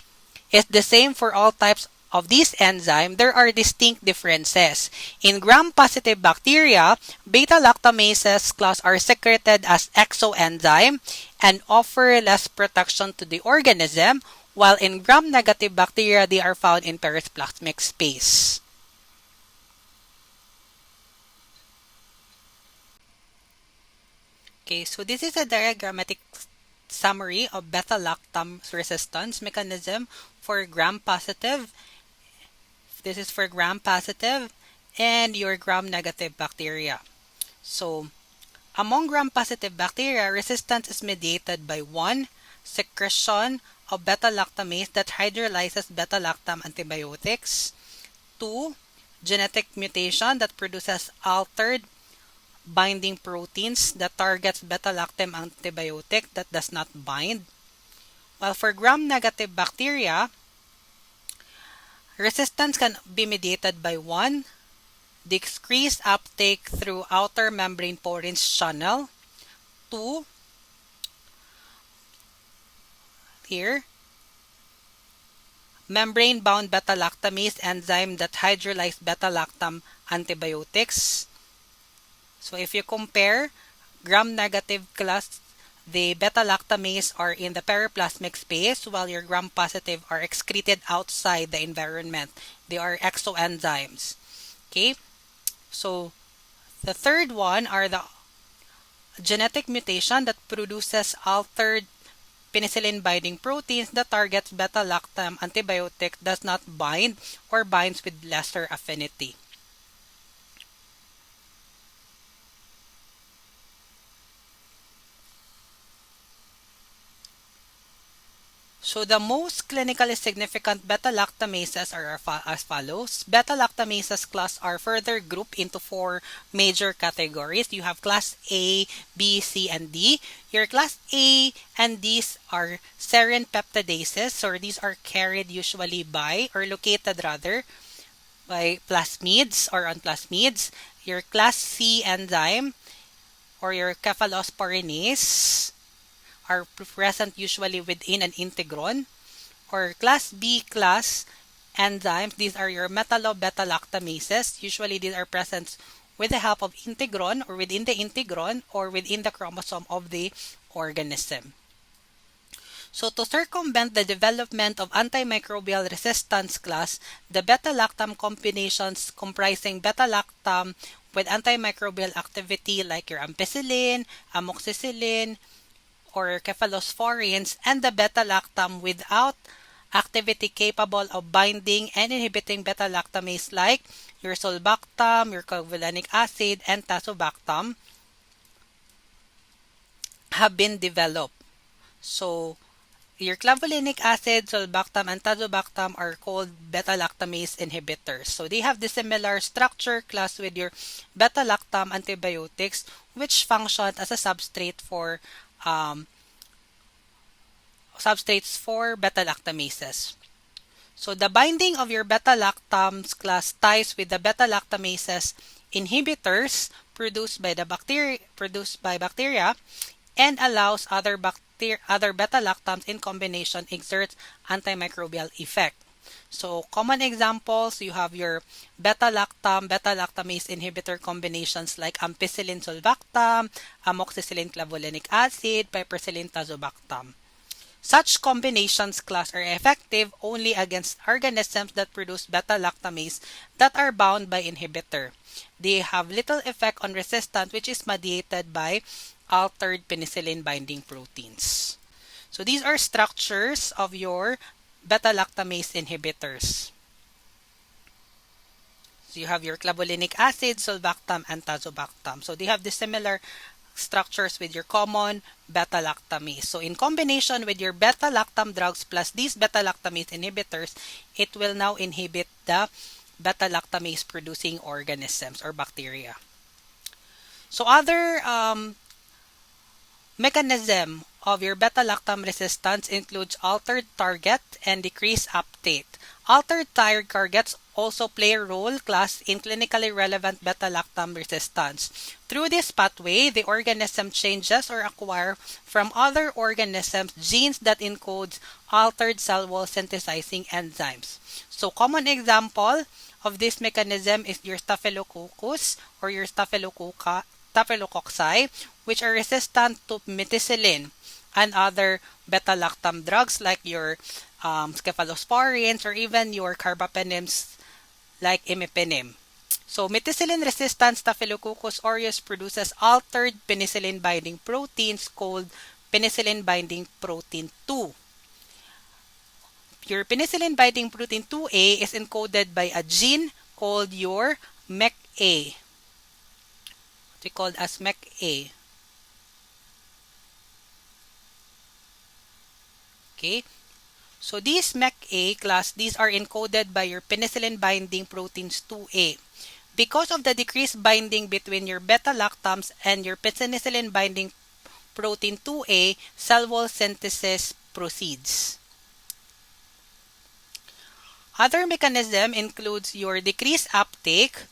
Speaker 1: is the same for all types of these enzymes, there are distinct differences. In gram-positive bacteria, beta-lactamases class are secreted as exoenzyme and offer less protection to the organism, while in gram-negative bacteria, they are found in periplasmic space. Okay, so this is a diagrammatic summary of beta-lactam resistance mechanism for gram-positive. This is for gram-positive and your gram-negative bacteria. So, among gram-positive bacteria, resistance is mediated by 1. Secretion of beta-lactamase that hydrolyzes beta-lactam antibiotics. 2. Genetic mutation that produces altered binding proteins that targets beta-lactam antibiotic that does not bind. While for gram-negative bacteria, resistance can be mediated by 1. Decreased uptake through outer membrane porins channel. 2. Here, membrane-bound beta-lactamase enzyme that hydrolyzes beta-lactam antibiotics. So if you compare gram-negative class, the beta-lactamase are in the periplasmic space, while your gram-positive are excreted outside the environment. They are exoenzymes. Okay? So, the third one are the genetic mutation that produces altered penicillin binding proteins that targets beta-lactam antibiotic does not bind or binds with lesser affinity. So the most clinically significant beta-lactamases are as follows. Beta-lactamases class are further grouped into 4 major categories. You have class A, B, C, and D. Your class A and D's are serine peptidases, so these are carried usually by, or located rather, by plasmids or on plasmids. Your class C enzyme or your cephalosporinase are present usually within an integron. Or class B class enzymes, these are your metallo-beta-lactamases. Usually these are present with the help of integron or within the integron or within the chromosome of the organism. So to circumvent the development of antimicrobial resistance class, the beta-lactam combinations comprising beta-lactam with antimicrobial activity like your ampicillin, amoxicillin, or cephalosporins, and the beta-lactam without activity capable of binding and inhibiting beta-lactamase like your sulbactam, your clavulanic acid, and tazobactam have been developed. So, your clavulanic acid, sulbactam, and tazobactam are called beta-lactamase inhibitors. So, they have the similar structure class with your beta-lactam antibiotics, which function as a substrate for beta-lactamases. So the binding of your beta-lactams class ties with the beta-lactamases inhibitors produced by bacteria and allows other beta-lactams in combination exerts antimicrobial effect. So common examples, you have your beta-lactamase inhibitor combinations like ampicillin sulbactam, amoxicillin clavulanic acid, piperacillin tazobactam. Such combinations class are effective only against organisms that produce beta-lactamase that are bound by inhibitor. They have little effect on resistance, which is mediated by altered penicillin binding proteins. So these are structures of your beta-lactamase inhibitors. So you have your clavulanic acid, sulbactam, and tazobactam. So they have the similar structures with your common beta-lactamase. So in combination with your beta-lactam drugs plus these beta-lactamase inhibitors, it will now inhibit the beta-lactamase producing organisms or bacteria. So other mechanism of your beta-lactam resistance includes altered target and decreased uptake. Altered targets also play a role class in clinically relevant beta-lactam resistance. Through this pathway, the organism changes or acquire from other organisms genes that encodes altered cell wall synthesizing enzymes. So common example of this mechanism is your Staphylococcus or your Staphylococci, which are resistant to methicillin and other beta-lactam drugs like your cephalosporins or even your carbapenems like imipenem. So methicillin-resistant Staphylococcus aureus produces altered penicillin-binding proteins called penicillin-binding protein 2. Your penicillin-binding protein 2A is encoded by a gene called your MECA. We called as MECA. Okay. So these MECA class, these are encoded by your penicillin binding proteins 2A. Because of the decreased binding between your beta-lactams and your penicillin binding protein 2A, cell wall synthesis proceeds. Other mechanism includes your decreased uptake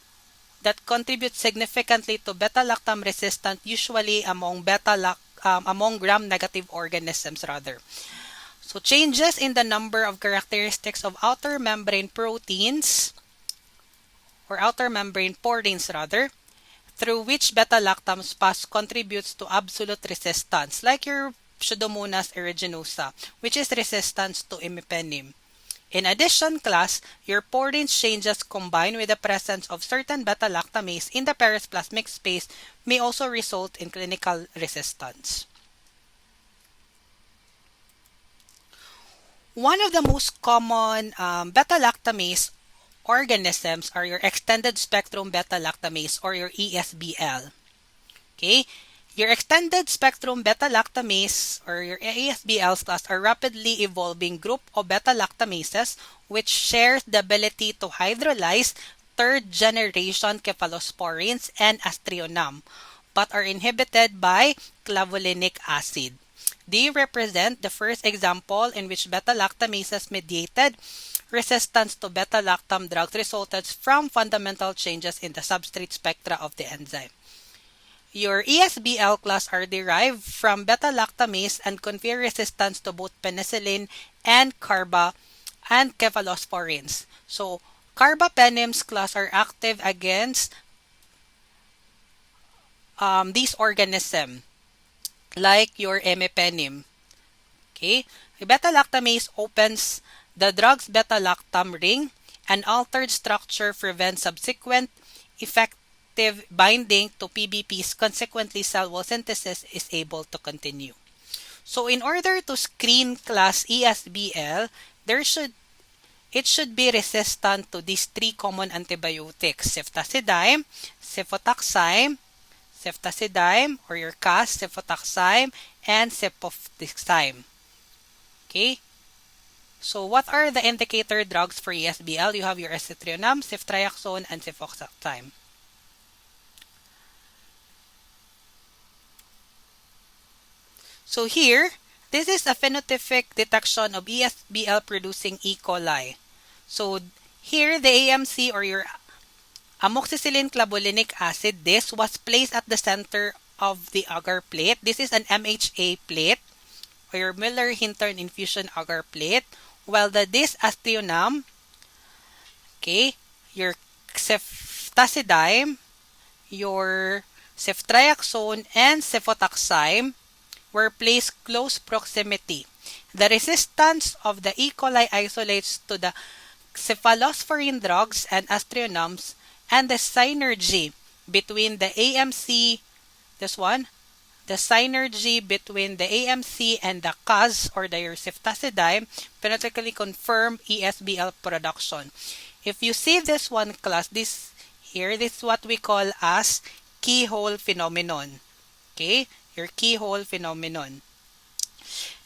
Speaker 1: that contributes significantly to beta-lactam resistant, usually among gram-negative organisms rather. So changes in the number of characteristics of outer membrane proteins or outer membrane porins rather, through which beta-lactams pass contributes to absolute resistance, like your Pseudomonas aeruginosa, which is resistance to imipenem. In addition, class, your porins changes combined with the presence of certain beta-lactamase in the perisplasmic space may also result in clinical resistance. One of the most common beta-lactamase organisms are your extended spectrum beta-lactamase or your ESBL. Okay? Your extended spectrum beta-lactamase or your ESBLs class are rapidly evolving group of beta-lactamases which shares the ability to hydrolyze third-generation cephalosporins and aztreonam but are inhibited by clavulanic acid. They represent the first example in which beta-lactamases mediated resistance to beta-lactam drugs resulted from fundamental changes in the substrate spectra of the enzyme. Your ESBL class are derived from beta-lactamase and confer resistance to both penicillin and cephalosporins. So, carbapenems class are active against these organisms, like your imipenem. Okay? The beta-lactamase opens the drug's beta-lactam ring. An altered structure prevents subsequent effective binding to PBPs. Consequently, cell wall synthesis is able to continue. So, in order to screen class ESBL, it should be resistant to these three common antibiotics: ceftazidime, cefotaxime, or your CAS, cefotaxime, and cefotaxime. Okay? So, what are the indicator drugs for ESBL? You have your aztreonam, ceftriaxone, and cefotaxime. So here, this is a phenotypic detection of ESBL producing E. coli. So here, the AMC or your amoxicillin clavulanic acid, this was placed at the center of the agar plate. This is an MHA plate or your Müller-Hinton infusion agar plate, while this aztreonam, okay, your ceftazidime, your ceftriaxone, and cefotaxime were placed close proximity. The resistance of the E. coli isolates to the cephalosporin drugs and aztreonams and the synergy between the AMC, this one, the synergy between the AMC and the CAS or the ceftazidime phonetically confirm ESBL production. If you see this one class, this here, this is what we call as keyhole phenomenon. Okay, your keyhole phenomenon.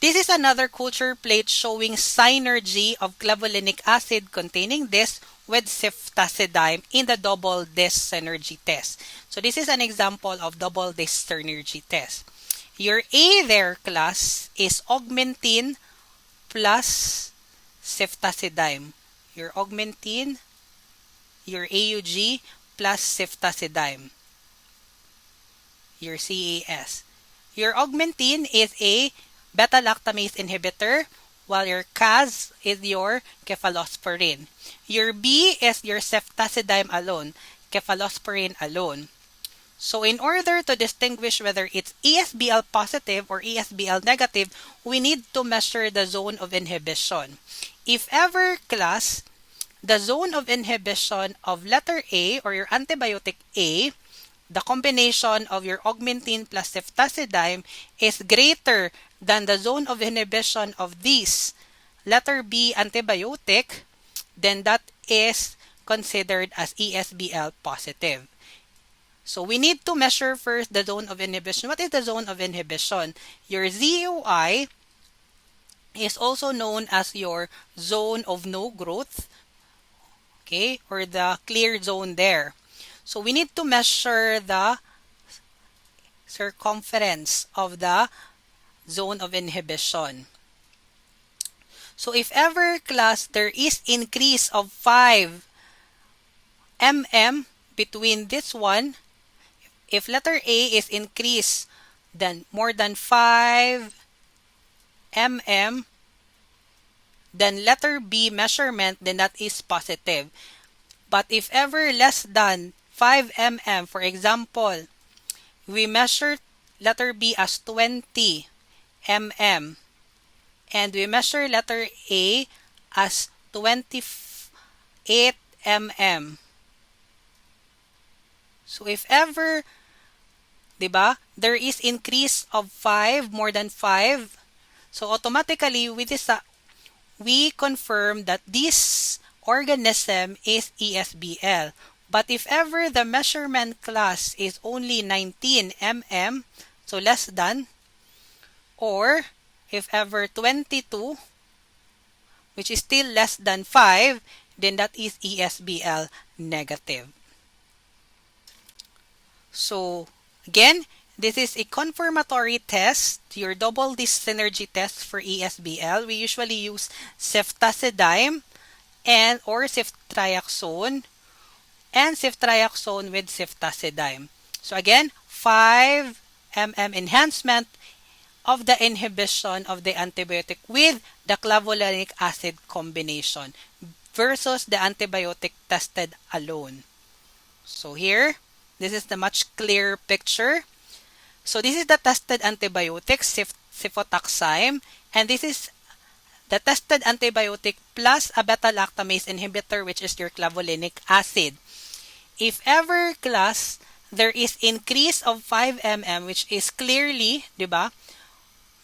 Speaker 1: This is another culture plate showing synergy of clavulanic acid containing this with ceftazidime in the double disc synergy test. So this is an example of double disc synergy test. Your A there class is augmentin plus ceftazidime. Your augmentin, your AUG plus ceftazidime. Your CAS. Your augmentin is a beta-lactamase inhibitor, while your CAS is your cephalosporin. Your B is your ceftazidime alone, cephalosporin alone. So in order to distinguish whether it's ESBL positive or ESBL negative, we need to measure the zone of inhibition. If ever class, the zone of inhibition of letter A or your antibiotic A, the combination of your augmentin plus ceftazidime is greater than the zone of inhibition of these letter B antibiotic, then that is considered as ESBL positive. So we need to measure first the zone of inhibition. What is the zone of inhibition? Your ZOI is also known as your zone of no growth, okay, or the clear zone there. So we need to measure the circumference of the zone of inhibition. So if ever class there is increase of 5 mm between this one, if letter A is increased then more than 5 mm, then letter B measurement, then that is positive. But if ever less than 5 mm, for example, we measure letter B as 20 mm and we measure letter A as 28 mm. So if ever, diba, there is increase of 5, more than 5, so automatically we confirm that this organism is ESBL. But if ever the measurement class is only 19 mm, so less than, or if ever 22, which is still less than 5, then that is ESBL negative. So again, this is a confirmatory test, your double disc synergy test for ESBL. We usually use ceftazidime and or ceftriaxone and ceftriaxone with ceftazidime. So again, 5 mm enhancement of the inhibition of the antibiotic with the clavulanic acid combination versus the antibiotic tested alone. So here, this is the much clearer picture. So this is the tested antibiotic, cefotaxime, and this is the tested antibiotic plus a beta-lactamase inhibitor, which is your clavulanic acid. If ever class, there is increase of 5 mm, which is clearly, di ba,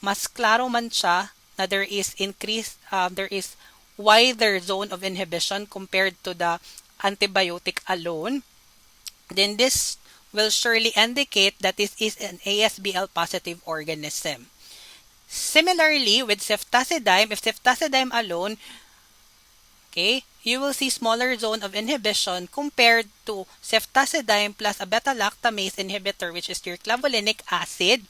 Speaker 1: mas klaro man siya na there is increase, there is wider zone of inhibition compared to the antibiotic alone, then this will surely indicate that this is an ASBL positive organism. Similarly, with ceftazidime, if ceftazidime alone, okay, you will see smaller zone of inhibition compared to ceftazidime plus a beta-lactamase inhibitor, which is your clavulanic acid,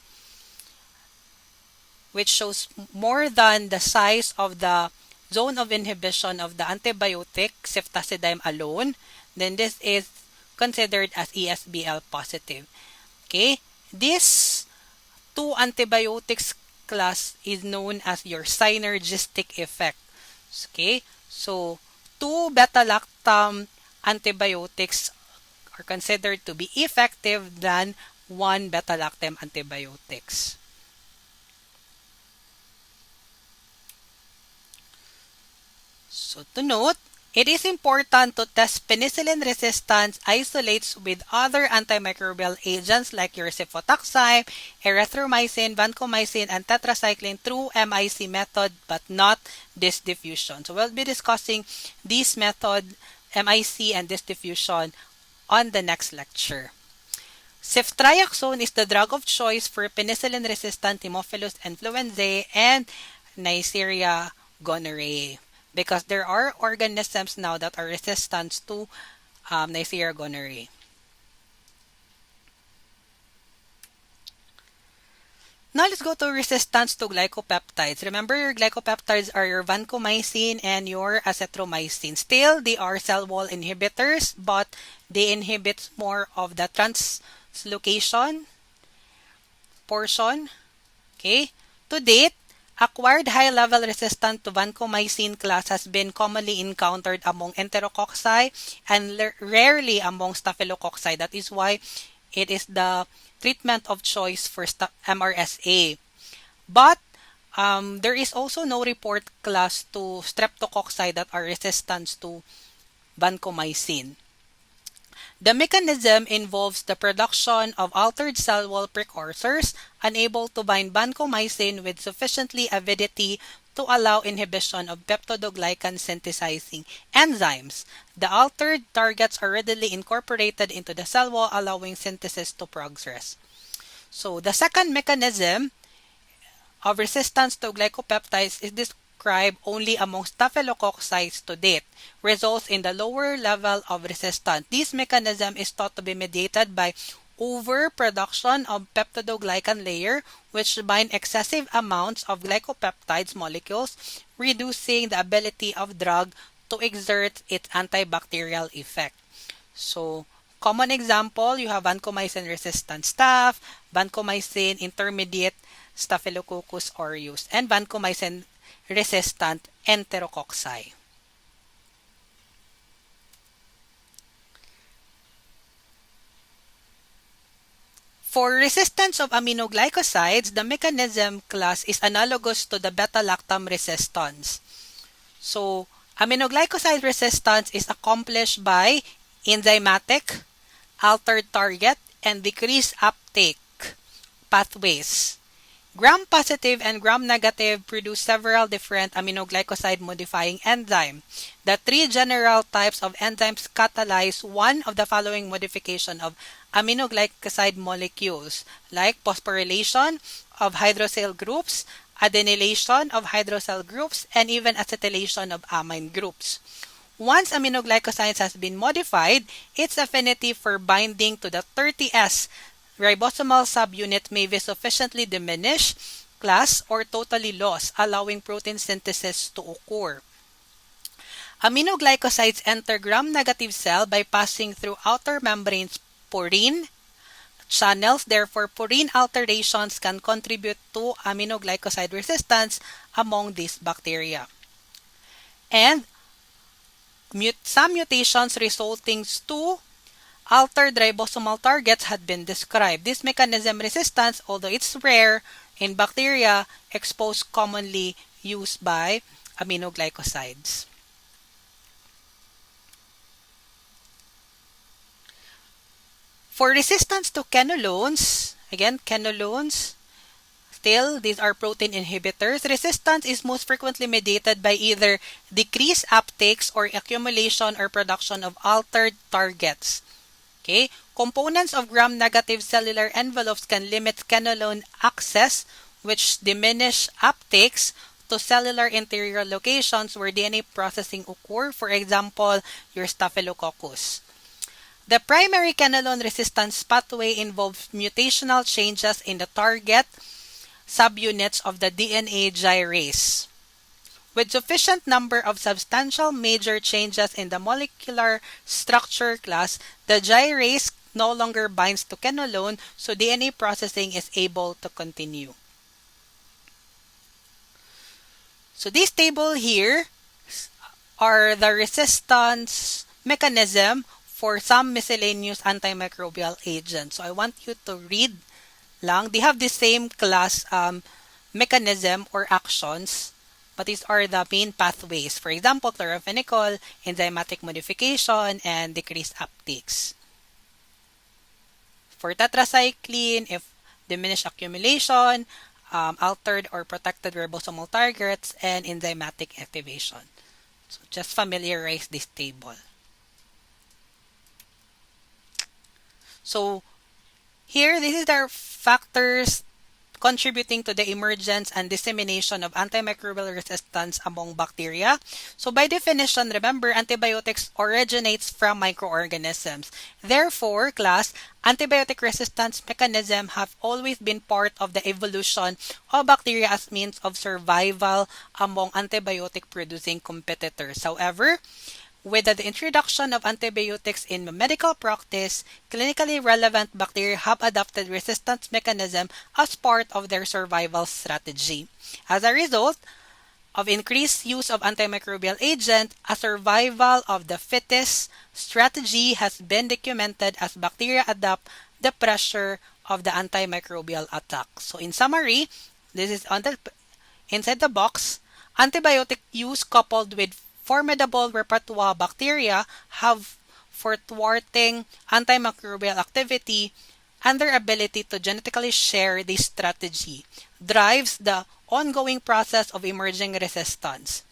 Speaker 1: which shows more than the size of the zone of inhibition of the antibiotic ceftazidime alone, then this is considered as ESBL positive. Okay, this two antibiotics class is known as your synergistic effect. Okay, so two beta-lactam antibiotics are considered to be effective than one beta-lactam antibiotics. So to note, it is important to test penicillin resistance isolates with other antimicrobial agents like your cefotaxime, erythromycin, vancomycin, and tetracycline through MIC method, but not disc diffusion. So we'll be discussing this method, MIC and disc diffusion, on the next lecture. Ceftriaxone is the drug of choice for penicillin-resistant Haemophilus influenzae and Neisseria gonorrhoeae, because there are organisms now that are resistant to Neisseria gonorrhoeae. Now let's go to resistance to glycopeptides. Remember, your glycopeptides are your vancomycin and your azithromycin. Still, they are cell wall inhibitors, but they inhibit more of the translocation portion. Okay? To date, acquired high-level resistance to vancomycin class has been commonly encountered among enterococci and rarely among staphylococci. That is why it is the treatment of choice for MRSA. But there is also no report class to streptococci that are resistant to vancomycin. The mechanism involves the production of altered cell wall precursors unable to bind vancomycin with sufficiently avidity to allow inhibition of peptidoglycan synthesizing enzymes. The altered targets are readily incorporated into the cell wall, allowing synthesis to progress. So the second mechanism of resistance to glycopeptides is described only among staphylococci to date, results in the lower level of resistance. This mechanism is thought to be mediated by overproduction of peptidoglycan layer, which bind excessive amounts of glycopeptides molecules, reducing the ability of drug to exert its antibacterial effect. So, common example, you have vancomycin-resistant staph, vancomycin intermediate Staphylococcus aureus, and vancomycin-resistant enterococci. For resistance of aminoglycosides, the mechanism class is analogous to the beta-lactam resistance. So, aminoglycoside resistance is accomplished by enzymatic, altered target, and decreased uptake pathways. Gram-positive and gram-negative produce several different aminoglycoside modifying enzymes. The three general types of enzymes catalyze one of the following modification of aminoglycoside molecules, like phosphorylation of hydroxyl groups, adenylation of hydroxyl groups, and even acetylation of amine groups. Once aminoglycosides has been modified, its affinity for binding to the 30S ribosomal subunit may be sufficiently diminished, class, or totally lost, allowing protein synthesis to occur. Aminoglycosides enter gram-negative cell by passing through outer membranes purine channels. Therefore, purine alterations can contribute to aminoglycoside resistance among these bacteria. And some mutations resulting to altered ribosomal targets had been described. This mechanism resistance, although it's rare in bacteria, exposed commonly used by aminoglycosides. For resistance to quinolones, again, quinolones, still, these are protein inhibitors. Resistance is most frequently mediated by either decreased uptakes or accumulation or production of altered targets. Okay, components of gram-negative cellular envelopes can limit quinolone access, which diminish uptakes to cellular interior locations where DNA processing occur, for example, your Staphylococcus. The primary quinolone resistance pathway involves mutational changes in the target subunits of the DNA gyrase, With sufficient number of substantial major changes in the molecular structure class, the gyrase no longer binds to quinolone, so DNA processing is able to continue. So this table here are the resistance mechanism for some miscellaneous antimicrobial agents. So I want you to read lang. They have the same class mechanism or actions, but these are the main pathways. For example, chlorophenicol, enzymatic modification, and decreased uptakes. For tetracycline, if diminished accumulation, altered or protected ribosomal targets, and enzymatic activation. So just familiarize this table. So here, this is the factors contributing to the emergence and dissemination of antimicrobial resistance among bacteria. So by definition, remember, antibiotics originates from microorganisms. Therefore, class, antibiotic resistance mechanisms have always been part of the evolution of bacteria as means of survival among antibiotic-producing competitors. However, with the introduction of antibiotics in medical practice, clinically relevant bacteria have adopted resistance mechanism as part of their survival strategy. As a result of increased use of antimicrobial agent, a survival of the fittest strategy has been documented as bacteria adapt the pressure of the antimicrobial attack. So in summary, this is inside the box, antibiotic use coupled with formidable repertoire bacteria have for thwarting antimicrobial activity and their ability to genetically share this strategy drives the ongoing process of emerging resistance.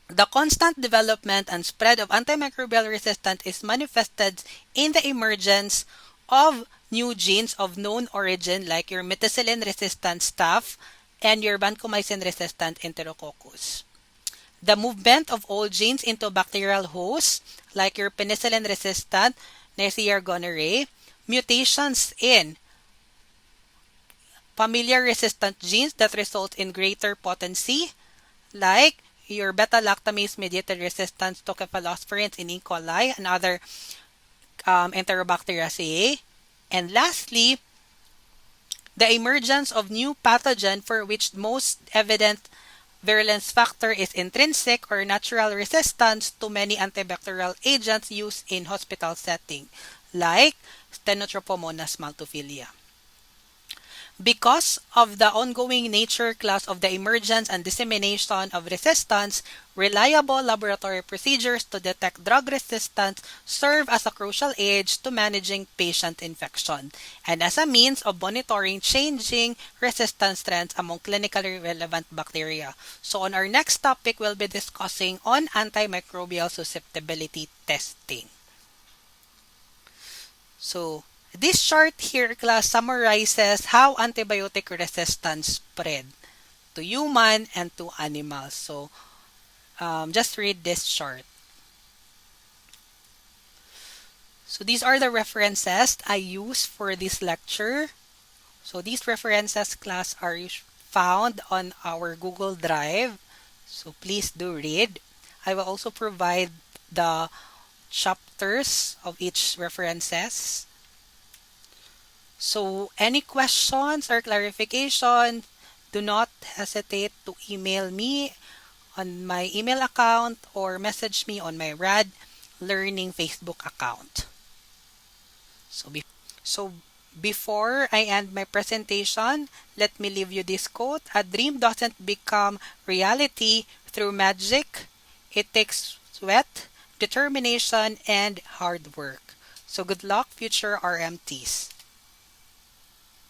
Speaker 1: The constant development and spread of antimicrobial resistance is manifested in the emergence of new genes of known origin like your methicillin-resistant staph and your vancomycin-resistant enterococcus. The movement of old genes into bacterial hosts, like your penicillin-resistant Neisseria gonorrhoeae, mutations in familiar-resistant genes that result in greater potency, like your beta-lactamase-mediated resistance to cephalosporins in E. coli and other Enterobacteriaceae. And lastly, the emergence of new pathogen for which most evident virulence factor is intrinsic or natural resistance to many antibacterial agents used in hospital setting, like Stenotrophomonas maltophilia. Because of the ongoing nature class of the emergence and dissemination of resistance, reliable laboratory procedures to detect drug resistance serve as a crucial aid to managing patient infection and as a means of monitoring changing resistance trends among clinically relevant bacteria. So on our next topic, we'll be discussing on antimicrobial susceptibility testing. So this chart here, class, summarizes how antibiotic resistance spread to human and to animals. So, just read this chart. So, these are the references I use for this lecture. So, these references, class, are found on our Google Drive. So, please do read. I will also provide the chapters of each references. So, any questions or clarification, do not hesitate to email me on my email account or message me on my Rad Learning Facebook account. So before I end my presentation, let me leave you this quote. A dream doesn't become reality through magic. It takes sweat, determination, and hard work. So good luck, future RMTs.